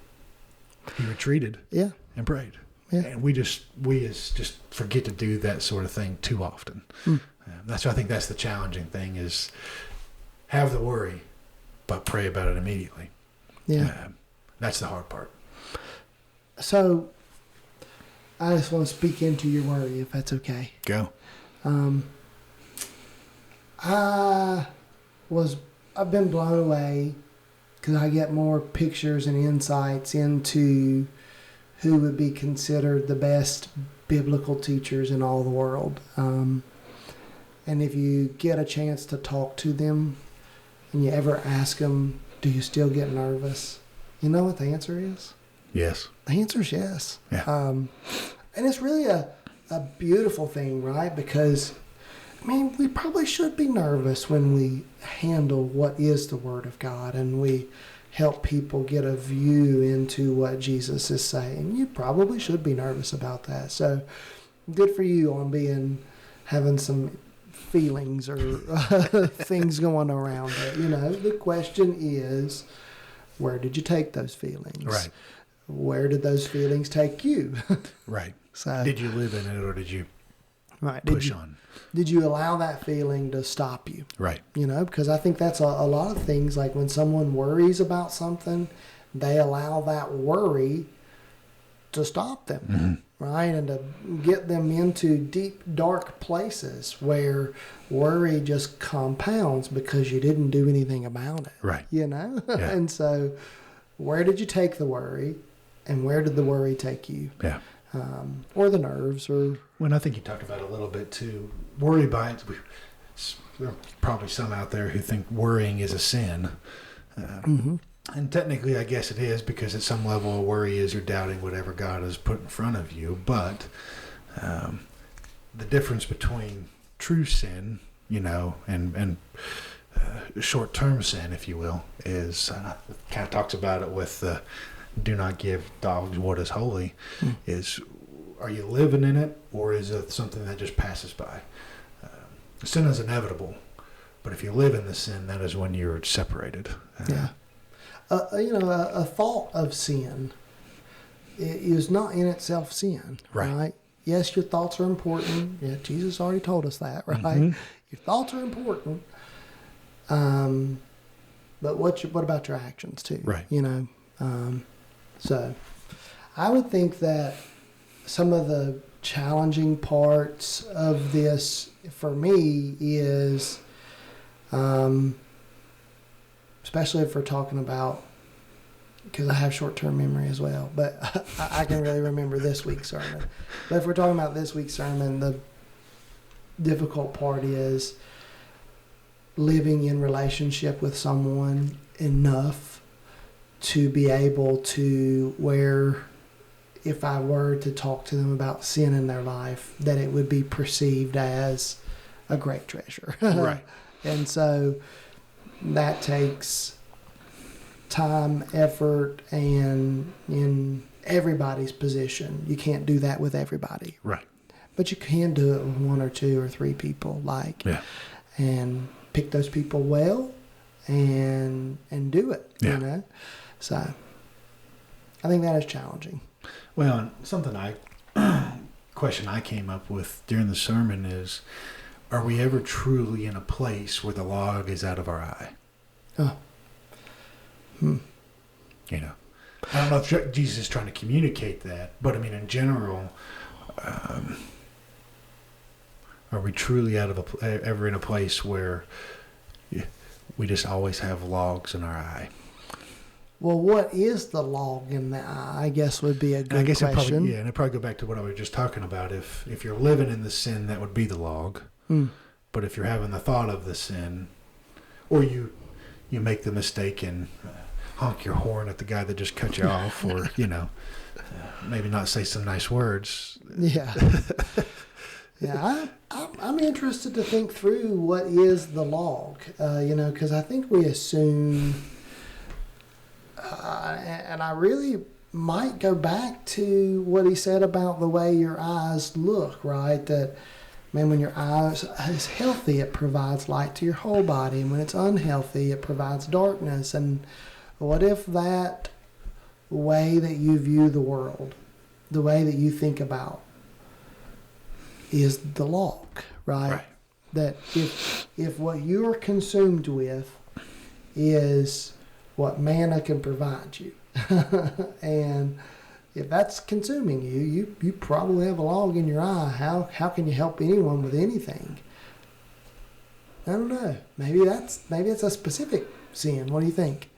He retreated, and prayed. Yeah. And we just forget to do that sort of thing too often. That's why I think that's the challenging thing is have the worry, but pray about it immediately. Yeah. That's the hard part. So I just want to speak into your worry, if that's okay. Go. I've been blown away because I get more pictures and insights into who would be considered the best biblical teachers in all the world. And if you get a chance to talk to them and you ever ask them, do you still get nervous? You know what the answer is? Yes. The answer is yes. Yeah. And it's really a beautiful thing, right? Because, we probably should be nervous when we handle what is the Word of God and we help people get a view into what Jesus is saying. You probably should be nervous about that. So good for you on having some feelings or things going around it. The question is, where did you take those feelings? Right. Where did those feelings take you? Right. So did you live in it or did you right. push on? Did you allow that feeling to stop you? Right. Because I think that's a lot of things. Like when someone worries about something, they allow that worry to stop them, right? And to get them into deep, dark places where worry just compounds because you didn't do anything about it. Right. Yeah. And so where did you take the worry and where did the worry take you? Yeah. Or the nerves or... Well, I think you talked about it a little bit too. Worry by it. There are probably some out there who think worrying is a sin. And technically, I guess it is because at some level, worry is you're doubting whatever God has put in front of you. But the difference between true sin, and short-term sin, if you will, is kind of talks about it with do not give dogs what is holy, is are you living in it or is it something that just passes by? Sin is inevitable, but if you live in the sin, that is when you're separated. A thought of sin is not in itself sin, right? Yes, your thoughts are important. Yeah, Jesus already told us that, right? Your thoughts are important, but what about your actions too? Right. So I would think that some of the challenging parts of this for me is, especially if we're talking about, because I have short-term memory as well, but I can really remember this week's sermon. But if we're talking about this week's sermon, the difficult part is living in relationship with someone enough to be able to where if I were to talk to them about sin in their life, that it would be perceived as a great treasure. Right. And so that takes time, effort, and in everybody's position. You can't do that with everybody. Right. But you can do it with one or two or three people, and pick those people well and do it, So I think that is challenging. Well, and something question I came up with during the sermon is, are we ever truly in a place where the log is out of our eye? Oh. I don't know if Jesus is trying to communicate that, but I mean, in general, are we truly ever in a place where we just always have logs in our eye? Well, what is the log in the eye? I guess would be a good question. And it'd probably go back to what I was just talking about. If you're living in the sin, that would be the log. But if you're having the thought of the sin, or you make the mistake and honk your horn at the guy that just cut you off, or maybe not say some nice words. Yeah. I'm interested to think through what is the log, because I think we assume, and I really might go back to what he said about the way your eyes look, right? That, man, when your eyes is healthy, it provides light to your whole body, and when it's unhealthy, it provides darkness. And what if that way that you view the world, the way that you think about, is the log, right? That if what you're consumed with is what manna can provide you, and if that's consuming you, you probably have a log in your eye. How can you help anyone with anything? I don't know. Maybe that's a specific sin. What do you think?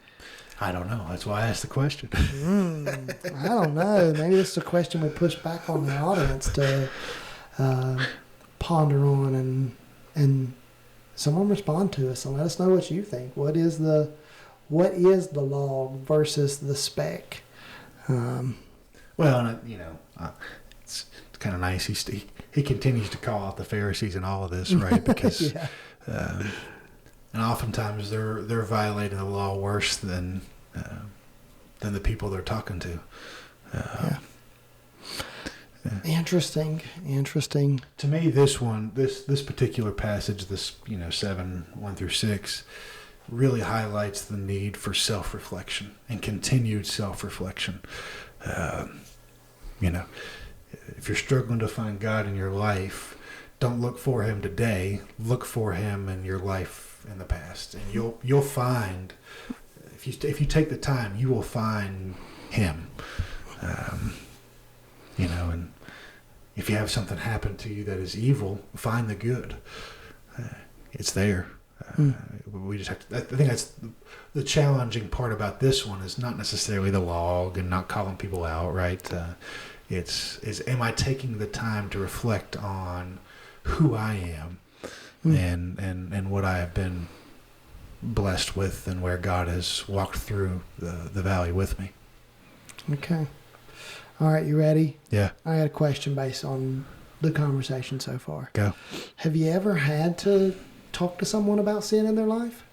I don't know. That's why I asked the question. I don't know. Maybe it's a question we push back on the audience to ponder on, and someone respond to us and let us know what you think. What is the log versus the speck? Well, it's kind of nice. He continues to call out the Pharisees in all of this, right? Because and oftentimes they're violating the law worse than the people they're talking to. Interesting. To me, this particular passage, 7:1-6, really highlights the need for self-reflection and continued self-reflection. If you're struggling to find God in your life, don't look for Him today. Look for Him in your life in the past, and you'll find, if you take the time, you will find Him. And if you have something happen to you that is evil, find the good. It's there. We just have to. I think that's the challenging part about this one, is not necessarily the log and not calling people out, right? Am I taking the time to reflect on who I am and what I have been blessed with, and where God has walked through the valley with me. Okay. All right, you ready? Yeah. I got a question based on the conversation so far. Go. Have you ever had to talk to someone about sin in their life?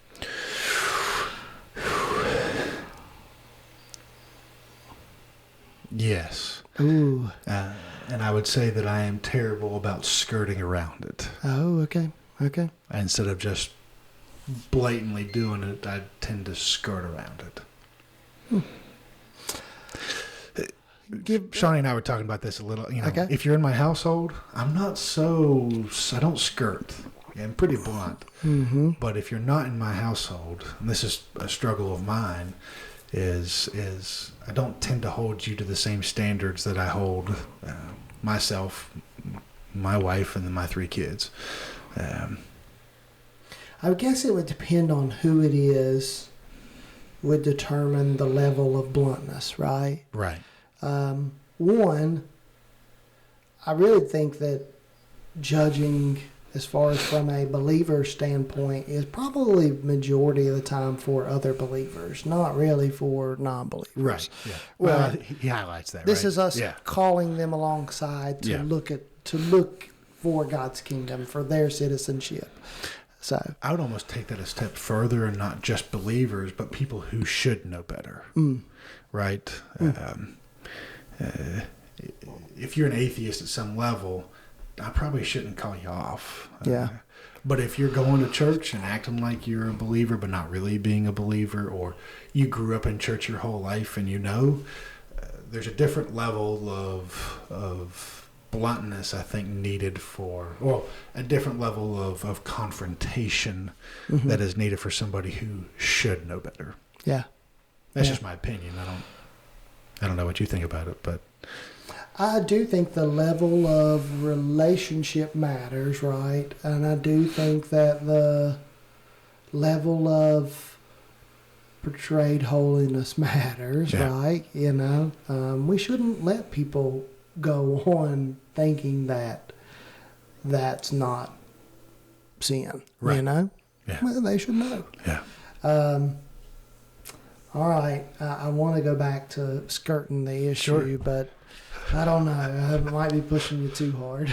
Yes. Ooh. And I would say that I am terrible about skirting around it. Oh, okay. Instead of just blatantly doing it, I tend to skirt around it. Shawnee and I were talking about this a little. Okay. If you're in my household, I don't skirt. I'm pretty blunt. Mm-hmm. But if you're not in my household, and this is a struggle of mine, is I don't tend to hold you to the same standards that I hold myself, my wife, and then my 3 kids. I guess it would depend on who it is, would determine the level of bluntness, right? Right. One, I really think that judging as far as from a believer standpoint is probably majority of the time for other believers, not really for non-believers. Right. Yeah. Well, he highlights that. This right? is us calling them alongside to look for God's kingdom, for their citizenship. So I would almost take that a step further, and not just believers, but people who should know better, right? If you're an atheist at some level, I probably shouldn't call you off. But if you're going to church and acting like you're a believer but not really being a believer, or you grew up in church your whole life and there's a different level of bluntness, I think, needed a different level of confrontation that is needed for somebody who should know better. Yeah. That's just my opinion. I don't know what you think about it, but I do think the level of relationship matters, right? And I do think that the level of portrayed holiness matters, right? We shouldn't let people go on thinking that that's not sin, right? Yeah. Well, they should know. Yeah. All right. I want to go back to skirting the issue, but I don't know. I might be pushing you too hard.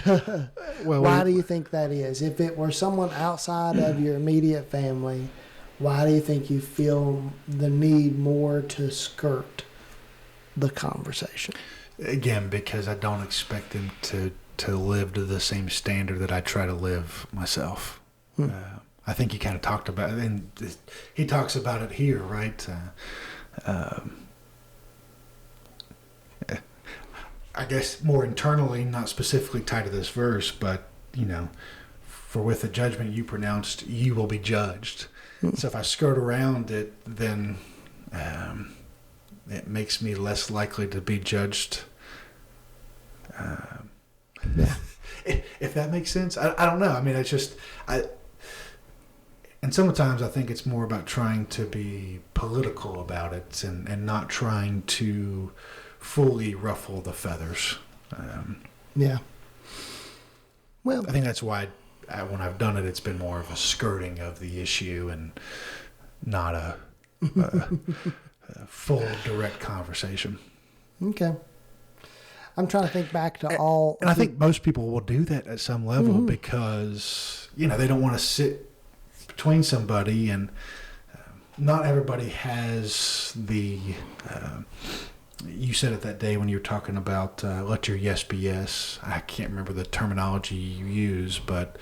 Why do you think that is? If it were someone outside of your immediate family, why do you think you feel the need more to skirt the conversation? Again, because I don't expect them to live to the same standard that I try to live myself. I think he kind of talked about it, and he talks about it here, right? I guess more internally, not specifically tied to this verse, but, for with the judgment you pronounced, you will be judged. So if I skirt around it, then it makes me less likely to be judged. If that makes sense. I don't know. I mean, it's just... And sometimes I think it's more about trying to be political about it and not trying to fully ruffle the feathers. Well, I think that's why when I've done it, it's been more of a skirting of the issue and not a full direct conversation. Okay. I'm trying to think back to And I think most people will do that at some level because, they don't want to sit between somebody, and not everybody has the... you said it that day when you were talking about let your yes be yes. I can't remember the terminology you use, but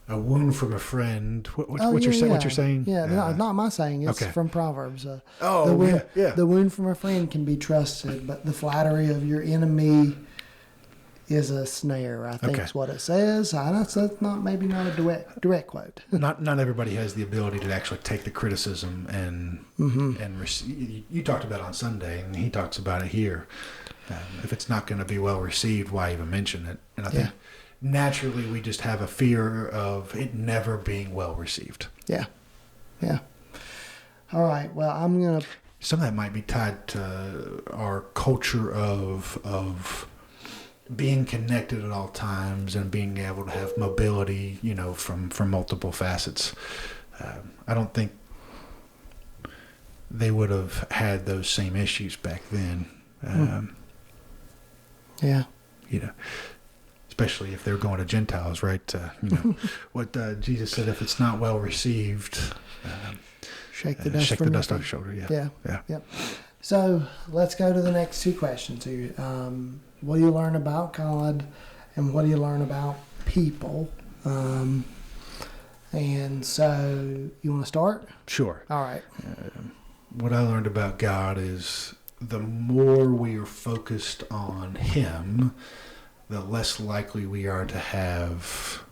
a wound from a friend. What you're saying? Yeah, not my saying. It's from Proverbs. The wound from a friend can be trusted, but the flattery of your enemy is a snare, I think is what it says. That's maybe not a direct quote. Not everybody has the ability to actually take the criticism and receive. You talked about it on Sunday, and he talks about it here. If it's not going to be well received, why even mention it? And I think naturally we just have a fear of it never being well received. Yeah. All right. Well, I'm gonna. Some of that might be tied to our culture of being connected at all times and being able to have mobility, from multiple facets. I don't think they would have had those same issues back then. Especially if they're going to Gentiles, right? What Jesus said, if it's not well received, shake the dust off your shoulder. Yeah. So let's go to the next two questions here. What do you learn about God, and what do you learn about people? And so, you want to start? Sure. All right. What I learned about God is the more we are focused on Him, the less likely we are to have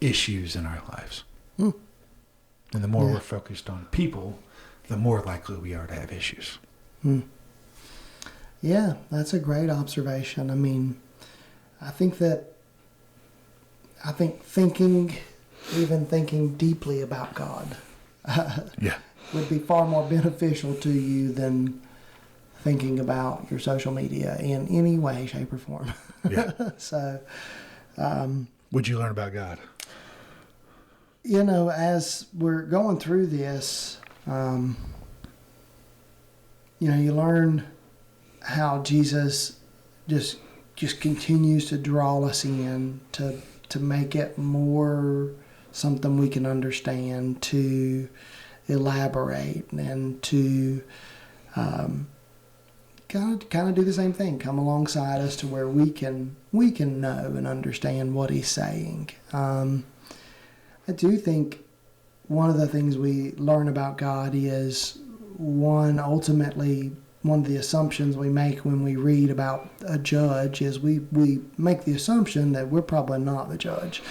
issues in our lives. And the more we're focused on people, the more likely we are to have issues. Yeah, that's a great observation. I mean, I think thinking deeply about God would be far more beneficial to you than thinking about your social media in any way, shape, or form. So, what'd you learn about God? As we're going through this, you learn how Jesus just continues to draw us in to make it more something we can understand, to elaborate, and to kind of do the same thing, come alongside us to where we can know and understand what he's saying. I do think one of the things we learn about God is ultimately one of the assumptions we make when we read about a judge is we make the assumption that we're probably not the judge.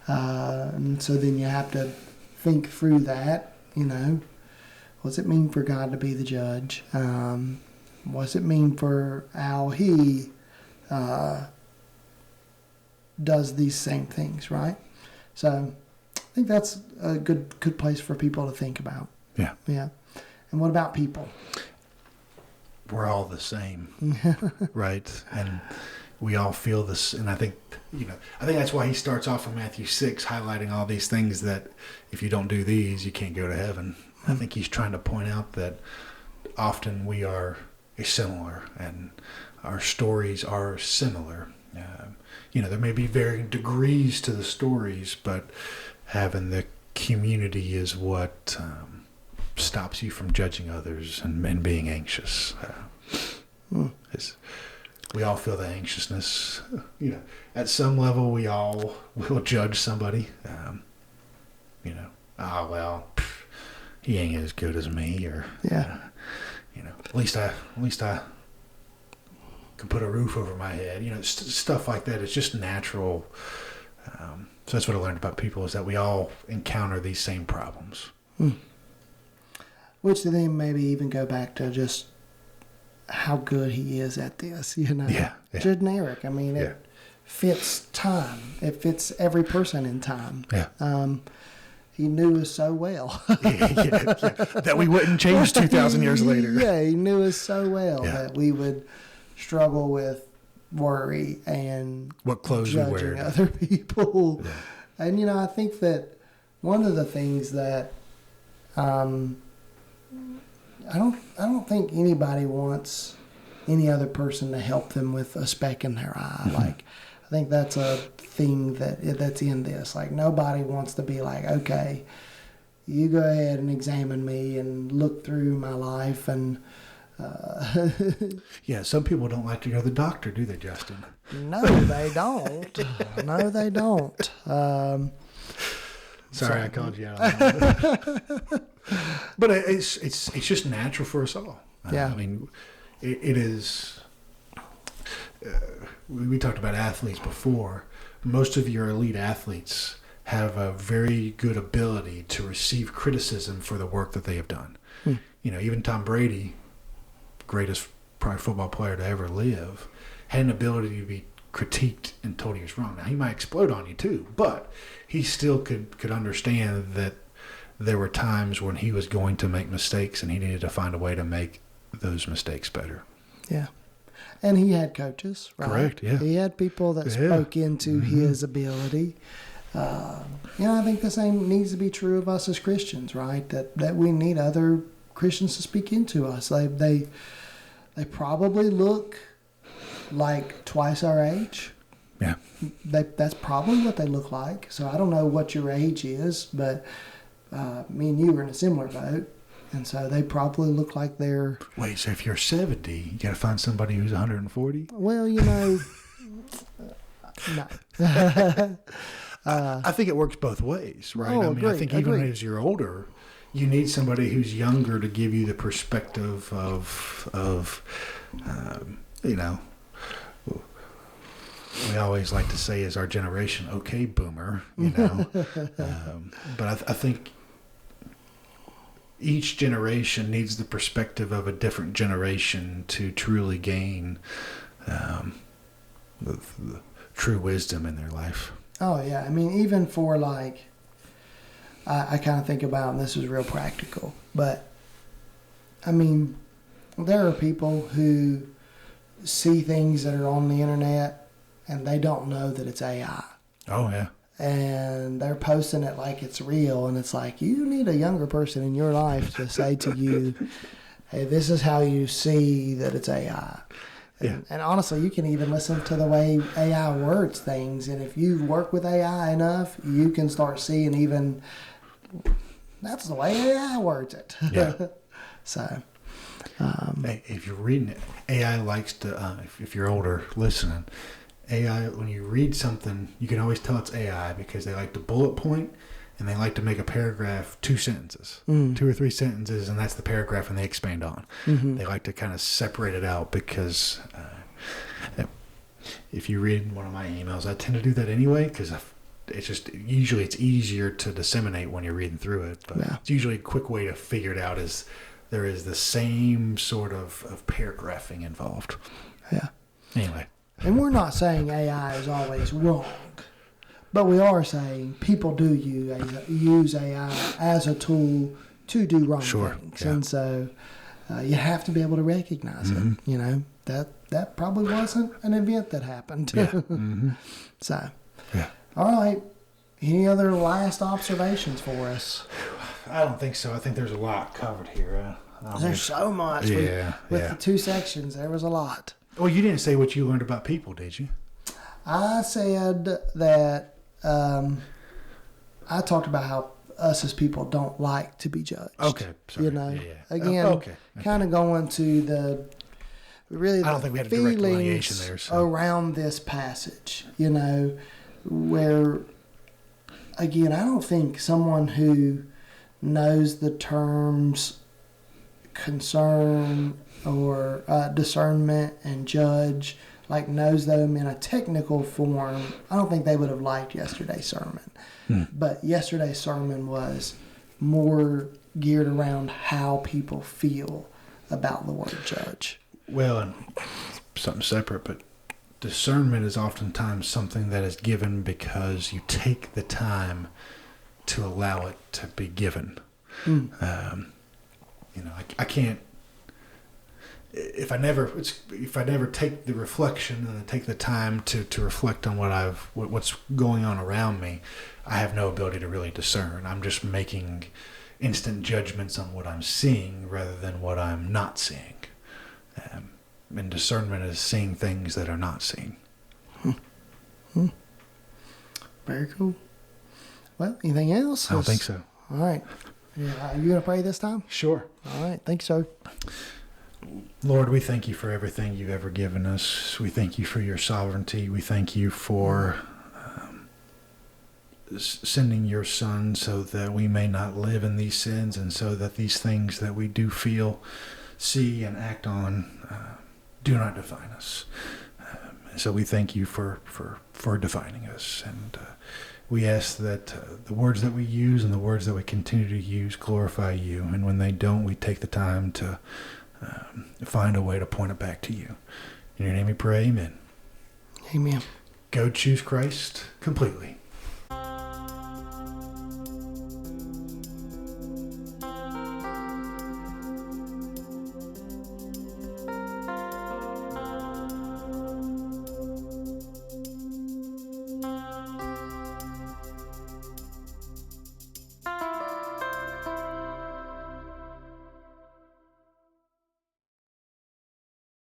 And so then you have to think through that, what does it mean for God to be the judge? What does it mean for how he does these same things, right? So I think that's a good place for people to think about. Yeah. Yeah. And what about people? We're all the same, right? And we all feel this. And I think that's why he starts off in Matthew 6 highlighting all these things that if you don't do these, you can't go to heaven. I think he's trying to point out that often we are similar and our stories are similar. There may be varying degrees to the stories, but having the community is what stops you from judging others and being anxious. We all feel the anxiousness. At some level, we all will judge somebody. He ain't as good as me, or at least I can put a roof over my head. Stuff like that. It's just natural. So that's what I learned about people, is that we all encounter these same problems. Which then maybe even go back to just how good he is at this, Yeah. Generic. I mean, it fits time. It fits every person in time. Yeah. He knew us so well. That we wouldn't change 2,000 years later. Yeah, he knew us so well that we would struggle with worry and what clothes judging other people. Yeah. And, I think that one of the things that I don't think anybody wants any other person to help them with a speck in their eye. Like, I think that's a thing that's in this. Like, nobody wants to be like, okay, you go ahead and examine me and look through my life and yeah, some people don't like to go to the doctor, do they, Justin? No, they don't. No, they don't. Sorry, I called you out. But it's just natural for us all. Yeah. I mean, it is. We talked about athletes before. Most of your elite athletes have a very good ability to receive criticism for the work that they have done. Even Tom Brady, greatest probably football player to ever live, had an ability to be critiqued and told he was wrong. Now, he might explode on you too, but he still could understand that there were times when he was going to make mistakes and he needed to find a way to make those mistakes better. Yeah. And he had coaches, right? Correct, yeah. He had people that spoke into his ability. I think the same needs to be true of us as Christians, right? That we need other Christians to speak into us. They probably look like twice our age. Yeah. That's probably what they look like. So I don't know what your age is, but me and you are in a similar boat. And so they probably look like they're... Wait, so if you're 70, you got to find somebody who's 140? Well, no. I think it works both ways, right? I think even as you're older, you need somebody who's younger to give you the perspective of we always like to say as our generation, okay, boomer, but I think each generation needs the perspective of a different generation to truly gain the true wisdom in their life. Oh, yeah. I mean, even for I kind of think about, and this is real practical, but I mean, there are people who see things that are on the internet and they don't know that it's AI. Oh, yeah. And they're posting it like it's real, and it's like, you need a younger person in your life to say to you, hey, this is how you see that it's AI. And honestly, you can even listen to the way AI words things. And if you work with AI enough, you can start seeing even that's the way AI words it. Yeah. So, Hey, if you're reading it, AI likes to, if you're older listening, AI, when you read something, you can always tell it's AI because they like to bullet point and they like to make a paragraph 2 sentences, 2 or 3 sentences, and that's the paragraph and they expand on. They like to kind of separate it out because if you read one of my emails, I tend to do that anyway because it's just usually it's easier to disseminate when you're reading through it. But it's usually a quick way to figure it out is there is the same sort of paragraphing involved. Yeah. Anyway. And we're not saying AI is always wrong, but we are saying people do use AI as a tool to do wrong things. Yeah. And so you have to be able to recognize it. You know, that probably wasn't an event that happened. Yeah. So, yeah. All right. Any other last observations for us? I don't think so. I think there's a lot covered here. There's so much. Yeah. With the 2 sections, there was a lot. Well, you didn't say what you learned about people, did you? I said that I talked about how us as people don't like to be judged. Okay. Sorry. You know, yeah. Again, kind of going to the I don't think we had a direct delineation there. So. Around this passage, you know, where, again, I don't think someone who knows the terms concern or discernment and judge, like knows them in a technical form, I don't think they would have liked yesterday's sermon. But yesterday's sermon was more geared around how people feel about the word judge. Well, and something separate, but discernment is oftentimes something that is given because you take the time to allow it to be given. You know, I can't. If I never take the reflection and take the time to reflect on what's going on around me, I have no ability to really discern. I'm just making instant judgments on what I'm seeing rather than what I'm not seeing. And discernment is seeing things that are not seen. Very cool. Well, anything else? I don't think so. All right. Yeah, are you going to pray this time? Sure. All right. Thank you, sir. Lord, we thank you for everything you've ever given us. We thank you for your sovereignty. We thank you for sending your Son so that we may not live in these sins and so that these things that we do feel, see, and act on do not define us. So we thank you for defining us. And we ask that the words that we use and the words that we continue to use glorify you. And when they don't, we take the time to find a way to point it back to you. In your name we pray, amen. Amen. Go choose Christ completely.